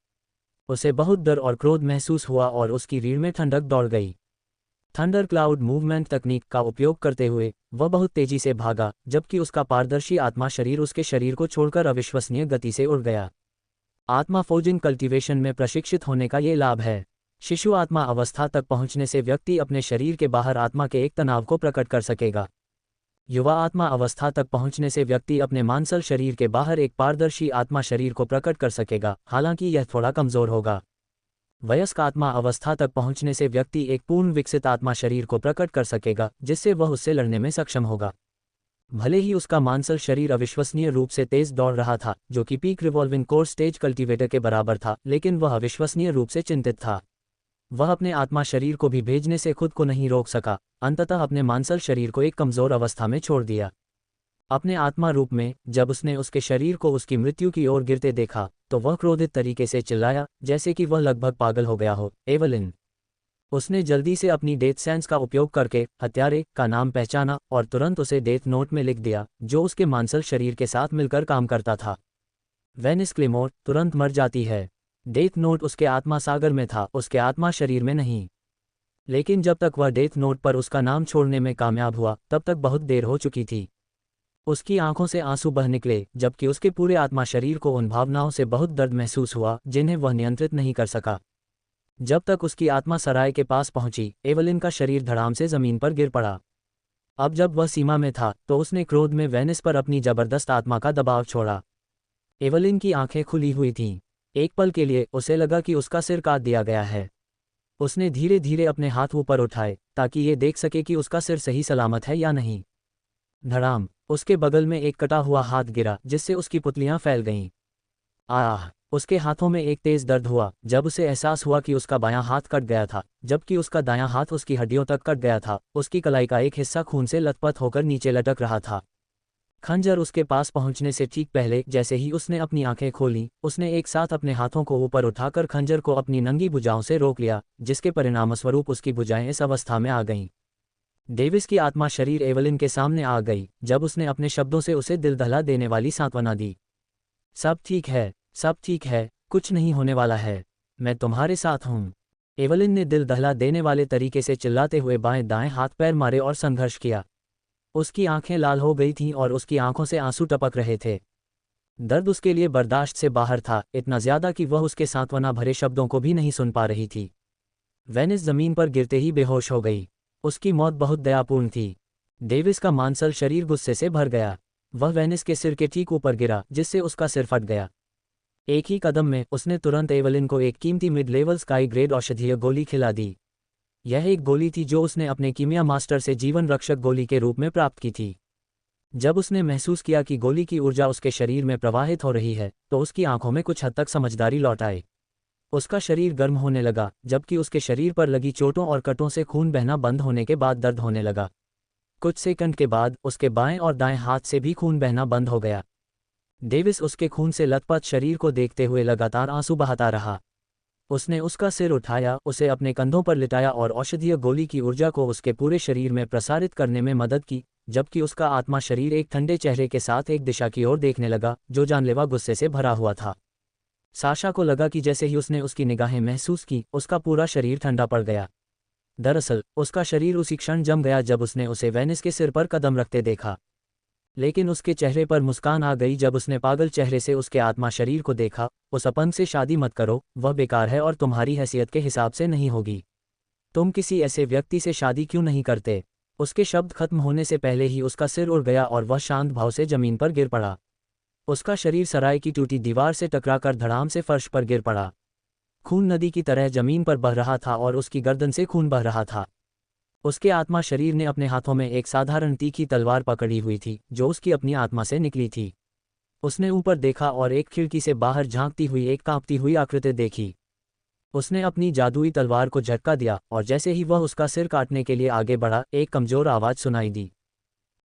उसे बहुत डर और क्रोध महसूस हुआ और उसकी रीढ़ में ठंडक दौड़ गई। थंडर क्लाउड मूवमेंट तकनीक का उपयोग करते हुए वह बहुत तेजी से भागा जबकि उसका पारदर्शी आत्मा शरीर उसके शरीर को छोड़कर अविश्वसनीय गति से उड़ गया। आत्मा फोर्जिंग कल्टीवेशन में प्रशिक्षित होने का ये लाभ है। शिशु आत्मा अवस्था तक पहुंचने से व्यक्ति अपने शरीर के बाहर आत्मा के एक तनाव को प्रकट कर सकेगा। युवा आत्मा अवस्था तक पहुंचने से व्यक्ति अपने मांसल शरीर के बाहर एक पारदर्शी आत्मा शरीर को प्रकट कर सकेगा, हालांकि यह थोड़ा कमजोर होगा। वयस्क आत्मा अवस्था तक पहुंचने से व्यक्ति एक पूर्ण विकसित आत्मा शरीर को प्रकट कर सकेगा जिससे वह उससे लड़ने में सक्षम होगा। भले ही उसका मांसल शरीर अविश्वसनीय रूप से तेज दौड़ रहा था जो कि peak revolving core stage cultivator के बराबर था, लेकिन वह अविश्वसनीय रूप से चिंतित था। वह अपने आत्मा शरीर को भी भेजने से खुद को नहीं रोक सका, अंततः अपने मांसल शरीर को एक कमजोर अवस्था में छोड़ दिया। अपने आत्मा रूप में जब उसने उसके शरीर को उसकी मृत्यु की ओर गिरते देखा तो वह क्रोधित तरीके से चिल्लाया जैसे कि वह लगभग पागल हो गया हो। एवलिन! उसने जल्दी से अपनी डेथ सेंस का उपयोग करके हत्यारे का नाम पहचाना और तुरंत उसे डेथ नोट में लिख दिया, जो उसके मांसल शरीर के साथ मिलकर काम करता था। वेनिस क्लेमोर तुरंत मर जाती है। डेथ नोट उसके आत्मा सागर में था, उसके आत्मा शरीर में नहीं। लेकिन जब तक वह डेथ नोट पर उसका नाम छोड़ने में कामयाब हुआ, तब तक बहुत देर हो चुकी थी। उसकी आंखों से आंसू बह निकले, जबकि उसके पूरे आत्मा शरीर को उन भावनाओं से बहुत दर्द महसूस हुआ जिन्हें वह नियंत्रित नहीं कर सका। जब तक उसकी आत्मा सराय के पास पहुंची, एवलिन का शरीर धड़ाम से जमीन पर गिर पड़ा। अब जब वह सीमा में था तो उसने क्रोध में वेनिस पर अपनी जबरदस्त आत्मा का दबाव छोड़ा। एवलिन की आंखें खुली हुई थीं। एक पल के लिए उसे लगा कि उसका सिर काट दिया गया है। उसने धीरे धीरे अपने हाथ ऊपर उठाए ताकि ये देख सके कि उसका सिर सही सलामत है या नहीं। धड़ाम, उसके बगल में एक कटा हुआ हाथ गिरा जिससे उसकी पुतलियां फैल गईं। आह! उसके हाथों में एक तेज दर्द हुआ जब उसे एहसास हुआ कि उसका बायां हाथ कट गया था, जबकि उसका दायां हाथ उसकी हड्डियों तक कट गया था। उसकी कलाई का एक हिस्सा खून से लथपथ होकर नीचे लटक रहा था। खंजर उसके पास पहुंचने से ठीक पहले जैसे ही उसने अपनी आंखें खोलीं, उसने एक साथ अपने हाथों को ऊपर उठाकर खंजर को अपनी नंगी भुजाओं से रोक लिया, जिसके परिणामस्वरूप उसकी भुजाएं इस अवस्था में आ गईं। डेविस की आत्मा शरीर एवलिन के सामने आ गई जब उसने अपने शब्दों से उसे दिल दहला देने वाली सांत्वना दी। सब ठीक है, सब ठीक है, कुछ नहीं होने वाला है, मैं तुम्हारे साथ हूँ। एवलिन ने दिल दहला देने वाले तरीके से चिल्लाते हुए बाएं दाएं हाथ पैर मारे और संघर्ष किया। उसकी आंखें लाल हो गई थीं और उसकी आंखों से आंसू टपक रहे थे। दर्द उसके लिए बर्दाश्त से बाहर था, इतना ज्यादा कि वह उसके सांत्वना भरे शब्दों को भी नहीं सुन पा रही थी। वेनिस जमीन पर गिरते ही बेहोश हो गई। उसकी मौत बहुत दयापूर्ण थी। डेविस का मांसल शरीर गुस्से से भर गया। वह वेनिस के सिर के ठीक ऊपर गिरा, जिससे उसका सिर फट गया। एक ही कदम में उसने तुरंत एवलिन को एक कीमती मिड लेवल स्काई ग्रेड औषधीय गोली खिला दी। यह एक गोली थी जो उसने अपने कीमिया मास्टर से जीवन रक्षक गोली के रूप में प्राप्त की थी। जब उसने महसूस किया कि गोली की ऊर्जा उसके शरीर में प्रवाहित हो रही है, तो उसकी आंखों में कुछ हद तक समझदारी लौट आई। उसका शरीर गर्म होने लगा, जबकि उसके शरीर पर लगी चोटों और कटों से खून बहना बंद होने के बाद दर्द होने लगा। कुछ सेकंड के बाद उसके बाएं और दाएं हाथ से भी खून बहना बंद हो गया। डेविस उसके खून से लथपथ शरीर को देखते हुए लगातार आंसू बहाता रहा। उसने उसका सिर उठाया, उसे अपने कंधों पर लिटाया और औषधीय गोली की ऊर्जा को उसके पूरे शरीर में प्रसारित करने में मदद की, जबकि उसका आत्मा शरीर एक ठंडे चेहरे के साथ एक दिशा की ओर देखने लगा जो जानलेवा गुस्से से भरा हुआ था। साशा को लगा कि जैसे ही उसने उसकी निगाहें महसूस की, उसका पूरा शरीर ठंडा पड़ गया। दरअसल उसका शरीर उसी क्षण जम गया जब उसने उसे वेनिस के सिर पर कदम रखते देखा। लेकिन उसके चेहरे पर मुस्कान आ गई जब उसने पागल चेहरे से उसके आत्मा शरीर को देखा। उस अपंग से शादी मत करो, वह बेकार है और तुम्हारी हैसियत के हिसाब से नहीं होगी। तुम किसी ऐसे व्यक्ति से शादी क्यों नहीं करते? उसके शब्द खत्म होने से पहले ही उसका सिर उड़ गया और वह शांत भाव से जमीन पर गिर पड़ा। उसका शरीर सराय की टूटी दीवार से टकराकर धड़ाम से फर्श पर गिर पड़ा। खून नदी की तरह जमीन पर बह रहा था और उसकी गर्दन से खून बह रहा था। उसके आत्मा शरीर ने अपने हाथों में एक साधारण तीखी तलवार पकड़ी हुई थी जो उसकी अपनी आत्मा से निकली थी। उसने ऊपर देखा और एक खिड़की से बाहर झांकती हुई एक कांपती हुई आकृति देखी। उसने अपनी जादुई तलवार को झटका दिया और जैसे ही वह उसका सिर काटने के लिए आगे बढ़ा, एक कमजोर आवाज सुनाई दी।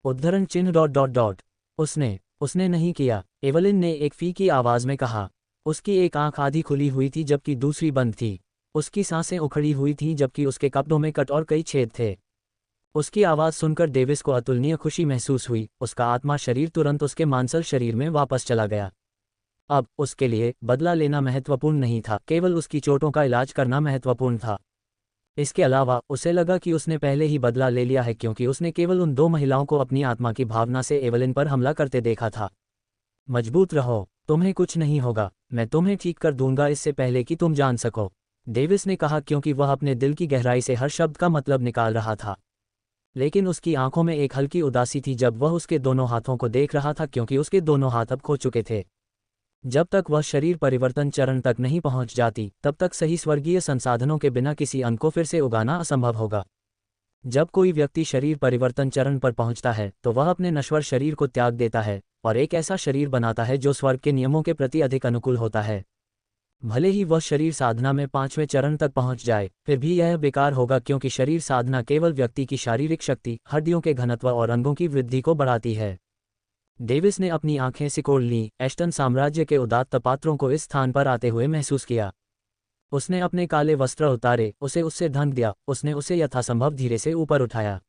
उद्धरण चिन्ह डॉट डॉट डॉट। उसने नहीं किया, एवलिन ने एक फीकी आवाज में कहा। उसकी एक आंख आधी खुली हुई थी जबकि दूसरी बंद थी। उसकी सांसें उखड़ी हुई थीं जबकि उसके कपड़ों में कट और कई छेद थे। उसकी आवाज़ सुनकर डेविस को अतुलनीय खुशी महसूस हुई। उसका आत्मा शरीर तुरंत उसके मांसल शरीर में वापस चला गया। अब उसके लिए बदला लेना महत्वपूर्ण नहीं था, केवल उसकी चोटों का इलाज करना महत्वपूर्ण था। इसके अलावा उसे लगा कि उसने पहले ही बदला ले लिया है, क्योंकि उसने केवल उन दो महिलाओं को अपनी आत्मा की भावना से एवलिन पर हमला करते देखा था। मजबूत रहो, तुम्हें कुछ नहीं होगा, मैं तुम्हें ठीक कर दूंगा इससे पहले कि तुम जान सको, डेविस ने कहा, क्योंकि वह अपने दिल की गहराई से हर शब्द का मतलब निकाल रहा था। लेकिन उसकी आंखों में एक हल्की उदासी थी जब वह उसके दोनों हाथों को देख रहा था, क्योंकि उसके दोनों हाथ अब खो चुके थे। जब तक वह शरीर परिवर्तन चरण तक नहीं पहुंच जाती, तब तक सही स्वर्गीय संसाधनों के बिना किसी अंग को फिर से उगाना असंभव होगा। जब कोई व्यक्ति शरीर परिवर्तन चरण पर पहुंचता है तो वह अपने नश्वर शरीर को त्याग देता है और एक ऐसा शरीर बनाता है जो स्वर्ग के नियमों के प्रति अधिक अनुकूल होता है। भले ही वह शरीर साधना में 5वें चरण तक पहुंच जाए, फिर भी यह बेकार होगा, क्योंकि शरीर साधना केवल व्यक्ति की शारीरिक शक्ति, हड्डियों के घनत्व और अंगों की वृद्धि को बढ़ाती है। डेविस ने अपनी आंखें सिकोड़ लीं, एस्टन साम्राज्य के उदात्त पात्रों को इस स्थान पर आते हुए महसूस किया। उसने अपने काले वस्त्र उतारे, उसे उससे ढक दिया, उसने उसे यथासंभव धीरे से ऊपर उठाया।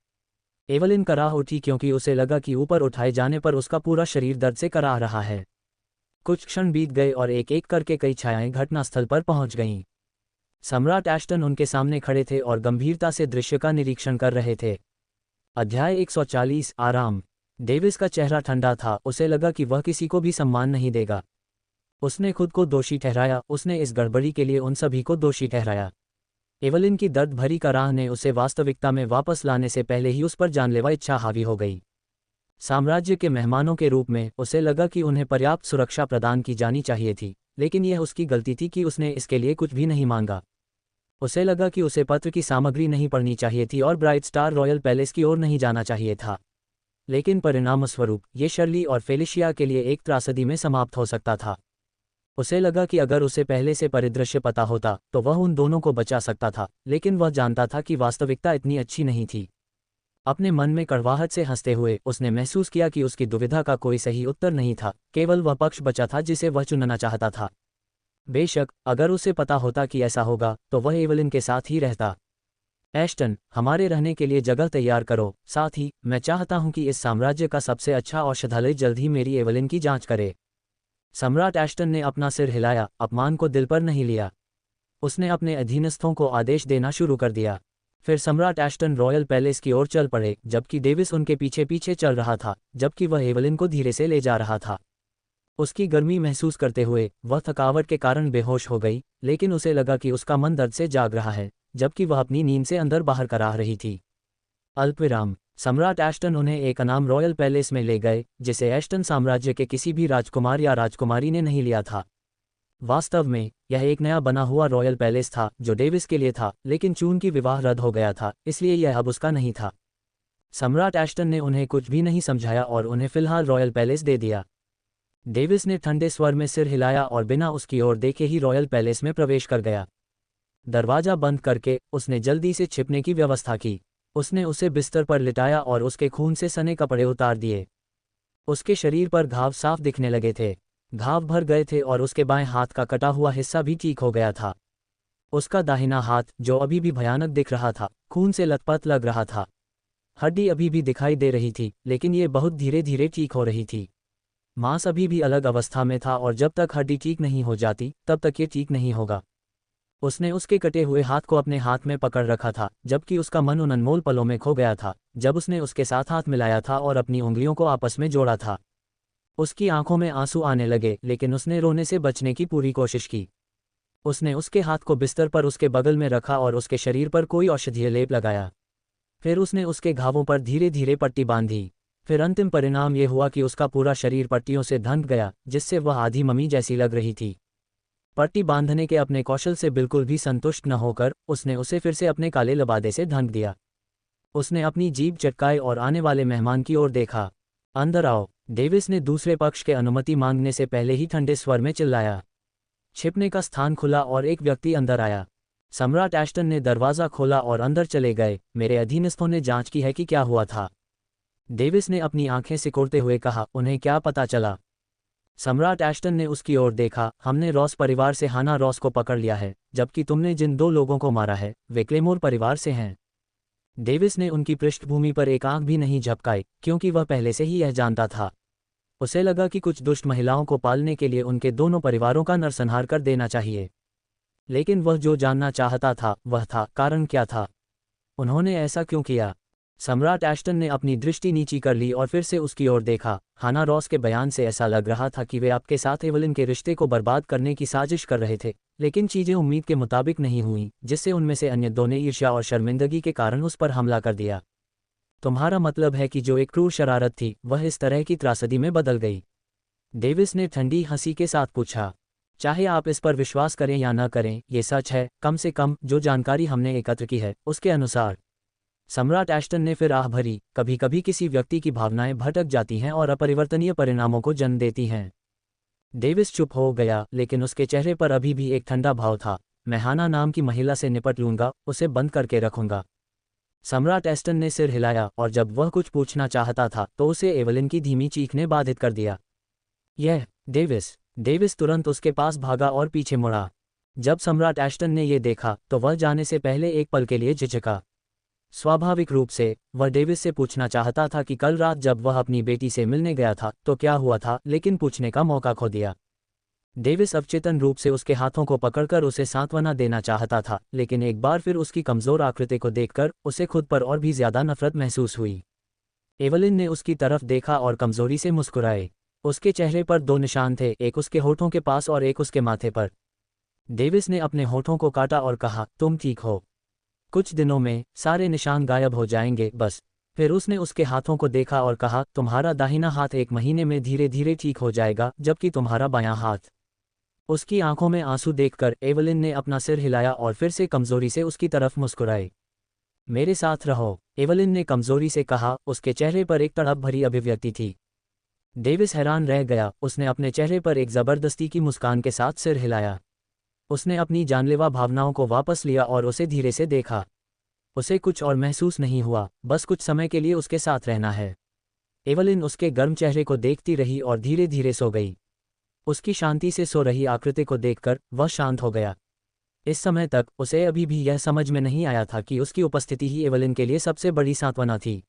एवलिन कराह उठी क्योंकि उसे लगा कि ऊपर उठाए जाने पर उसका पूरा शरीर दर्द से कराह रहा है। कुछ क्षण बीत गए और एक एक करके कई छायाएं घटनास्थल पर पहुंच गईं। सम्राट एश्टन उनके सामने खड़े थे और गंभीरता से दृश्य का निरीक्षण कर रहे थे। अध्याय 140 आराम। डेविस का चेहरा ठंडा था, उसे लगा कि वह किसी को भी सम्मान नहीं देगा। उसने खुद को दोषी ठहराया, उसने इस गड़बड़ी के लिए उन सभी को दोषी ठहराया। एवलिन की दर्द भरी कराह ने उसे वास्तविकता में वापस लाने से पहले ही उस पर जानलेवा इच्छा हावी हो गई। साम्राज्य के मेहमानों के रूप में उसे लगा कि उन्हें पर्याप्त सुरक्षा प्रदान की जानी चाहिए थी, लेकिन यह उसकी गलती थी कि उसने इसके लिए कुछ भी नहीं मांगा। उसे लगा कि उसे पत्र की सामग्री नहीं पढ़नी चाहिए थी और ब्राइट स्टार रॉयल पैलेस की ओर नहीं जाना चाहिए था। लेकिन परिणामस्वरूप ये शर्ली और फेलिशिया के लिए एक त्रासदी में समाप्त हो सकता था। उसे लगा कि अगर उसे पहले से परिदृश्य पता होता तो वह उन दोनों को बचा सकता था, लेकिन वह जानता था कि वास्तविकता इतनी अच्छी नहीं थी। अपने मन में कड़वाहट से हंसते हुए उसने महसूस किया कि उसकी दुविधा का कोई सही उत्तर नहीं था, केवल वह पक्ष बचा था जिसे वह चुनना चाहता था। बेशक अगर उसे पता होता कि ऐसा होगा तो वह एवलिन के साथ ही रहता। एश्टन, हमारे रहने के लिए जगह तैयार करो, साथ ही मैं चाहता हूं कि इस साम्राज्य का सबसे अच्छा औषधालय जल्द ही मेरी एवलिन की जांच करे। सम्राट एश्टन ने अपना सिर हिलाया, अपमान को दिल पर नहीं लिया। उसने अपने अधीनस्थों को आदेश देना शुरू कर दिया। फिर सम्राट एश्टन रॉयल पैलेस की ओर चल पड़े, जबकि डेविस उनके पीछे पीछे चल रहा था, जबकि वह एवलिन को धीरे से ले जा रहा था। उसकी गर्मी महसूस करते हुए वह थकावट के कारण बेहोश हो गई, लेकिन उसे लगा कि उसका मन दर्द से जाग रहा है, जबकि वह अपनी नींद से अंदर बाहर कराह रही थी। अल्पविराम। सम्राट एश्टन उन्हें एक अनाम रॉयल पैलेस में ले गए, जिसे एश्टन साम्राज्य के किसी भी राजकुमार या राजकुमारी ने नहीं लिया था। वास्तव में यह एक नया बना हुआ रॉयल पैलेस था जो डेविस के लिए था, लेकिन चून की विवाह रद्द हो गया था, इसलिए यह अब उसका नहीं था। सम्राट एश्टन ने उन्हें कुछ भी नहीं समझाया और उन्हें फिलहाल रॉयल पैलेस दे दिया। डेविस ने ठंडे स्वर में सिर हिलाया और बिना उसकी ओर देखे ही रॉयल पैलेस में प्रवेश कर गया। दरवाजा बंद करके उसने जल्दी से छिपने की व्यवस्था की। उसने उसे बिस्तर पर लिटाया और उसके खून से सने कपड़े उतार दिए। उसके शरीर पर घाव साफ दिखने लगे थे। घाव भर गए थे और उसके बाएं हाथ का कटा हुआ हिस्सा भी ठीक हो गया था। उसका दाहिना हाथ, जो अभी भी भयानक दिख रहा था, खून से लथपथ लग रहा था। हड्डी अभी भी दिखाई दे रही थी, लेकिन ये बहुत धीरे धीरे ठीक हो रही थी। मांस अभी भी अलग अवस्था में था और जब तक हड्डी ठीक नहीं हो जाती तब तक ये ठीक नहीं होगा। उसने उसके कटे हुए हाथ को अपने हाथ में पकड़ रखा था, जबकि उसका मन उन अनमोल पलों में खो गया था जब उसने उसके साथ हाथ मिलाया था और अपनी उंगलियों को आपस में जोड़ा था। उसकी आंखों में आंसू आने लगे, लेकिन उसने रोने से बचने की पूरी कोशिश की। उसने उसके हाथ को बिस्तर पर उसके बगल में रखा और उसके शरीर पर कोई औषधीय लेप लगाया। फिर उसने उसके घावों पर धीरे धीरे पट्टी बांधी। फिर अंतिम परिणाम यह हुआ कि उसका पूरा शरीर पट्टियों से ढंक गया, जिससे वह आधी मम्मी जैसी लग रही थी। पट्टी बांधने के अपने कौशल से बिल्कुल भी संतुष्ट न होकर उसने उसे फिर से अपने काले लबादे से ढंक दिया। उसने अपनी जीभ चटकाई और आने वाले मेहमान की ओर देखा। अंदर आओ, डेविस ने दूसरे पक्ष के अनुमति मांगने से पहले ही ठंडे स्वर में चिल्लाया। छिपने का स्थान खुला और एक व्यक्ति अंदर आया। सम्राट एश्टन ने दरवाज़ा खोला और अंदर चले गए। मेरे अधीनस्थों ने जांच की है कि क्या हुआ था। डेविस ने अपनी आंखें सिकोड़ते हुए कहा, उन्हें क्या पता चला? सम्राट एश्टन ने उसकी ओर देखा। हमने रॉस परिवार से हाना रॉस को पकड़ लिया है, जबकि तुमने जिन 2 लोगों को मारा है वे क्लेमोर परिवार से हैं। डेविस ने उनकी पृष्ठभूमि पर एक आंख भी नहीं झपकाई, क्योंकि वह पहले से ही यह जानता था। उसे लगा कि कुछ दुष्ट महिलाओं को पालने के लिए उनके दोनों परिवारों का नरसंहार कर देना चाहिए। लेकिन वह जो जानना चाहता था वह था, कारण क्या था? उन्होंने ऐसा क्यों किया? सम्राट एश्टन ने अपनी दृष्टि नीची कर ली और फिर से उसकी ओर देखा। हाना रॉस के बयान से ऐसा लग रहा था कि वे आपके साथ एवलिन के रिश्ते को बर्बाद करने की साजिश कर रहे थे, लेकिन चीजें उम्मीद के मुताबिक नहीं हुईं, जिससे उनमें से अन्य 2 ने ईर्ष्या और शर्मिंदगी के कारण उस पर हमला कर दिया। तुम्हारा मतलब है कि जो एक क्रूर शरारत थी वह इस तरह की त्रासदी में बदल गई? डेविस ने ठंडी हंसी के साथ पूछा। चाहे आप इस पर विश्वास करें या न करें, ये सच है, कम से कम जो जानकारी हमने एकत्र की है उसके अनुसार। सम्राट एश्टन ने फिर आह भरी। कभी कभी किसी व्यक्ति की भावनाएं भटक जाती हैं और अपरिवर्तनीय परिणामों को जन्म देती हैं। डेविस चुप हो गया, लेकिन उसके चेहरे पर अभी भी एक ठंडा भाव था। मैं हाना नाम की महिला से निपट लूंगा, उसे बंद करके रखूंगा। सम्राट एश्टन ने सिर हिलाया और जब वह कुछ पूछना चाहता था तो उसे एवलिन की धीमी चीख ने बाधित कर दिया। यह डेविस तुरंत उसके पास भागा और पीछे मुड़ा। जब सम्राट एश्टन ने ये देखा तो वह जाने से पहले एक पल के लिए झिझका। स्वाभाविक रूप से वह डेविस से पूछना चाहता था कि कल रात जब वह अपनी बेटी से मिलने गया था तो क्या हुआ था, लेकिन पूछने का मौका खो दिया। डेविस अवचेतन रूप से उसके हाथों को पकड़कर उसे सांत्वना देना चाहता था, लेकिन एक बार फिर उसकी कमजोर आकृति को देखकर उसे खुद पर और भी ज्यादा नफरत महसूस हुई। एवलिन ने उसकी तरफ देखा और कमजोरी से मुस्कुराए। उसके चेहरे पर 2 निशान थे, एक उसके होठों के पास और एक उसके माथे पर। डेविस ने अपने होठों को काटा और कहा, तुम ठीक हो। कुछ दिनों में सारे निशान गायब हो जाएंगे, बस। फिर उसने उसके हाथों को देखा और कहा, तुम्हारा दाहिना हाथ 1 महीने में धीरे धीरे ठीक हो जाएगा, जबकि तुम्हारा बायां हाथ। उसकी आंखों में आंसू देखकर एवलिन ने अपना सिर हिलाया और फिर से कमजोरी से उसकी तरफ मुस्कुराए। मेरे साथ रहो, एवलिन ने कमजोरी से कहा, उसके चेहरे पर एक तड़प भरी अभिव्यक्ति थी। डेविस हैरान रह गया, उसने अपने चेहरे पर एक जबरदस्ती की मुस्कान के साथ सिर हिलाया। उसने अपनी जानलेवा भावनाओं को वापस लिया और उसे धीरे से देखा। उसे कुछ और महसूस नहीं हुआ, बस कुछ समय के लिए उसके साथ रहना है। एवलिन उसके गर्म चेहरे को देखती रही और धीरे धीरे सो गई। उसकी शांति से सो रही आकृति को देखकर वह शांत हो गया। इस समय तक उसे अभी भी यह समझ में नहीं आया था कि उसकी उपस्थिति ही एवलिन के लिए सबसे बड़ी सांत्वना थी।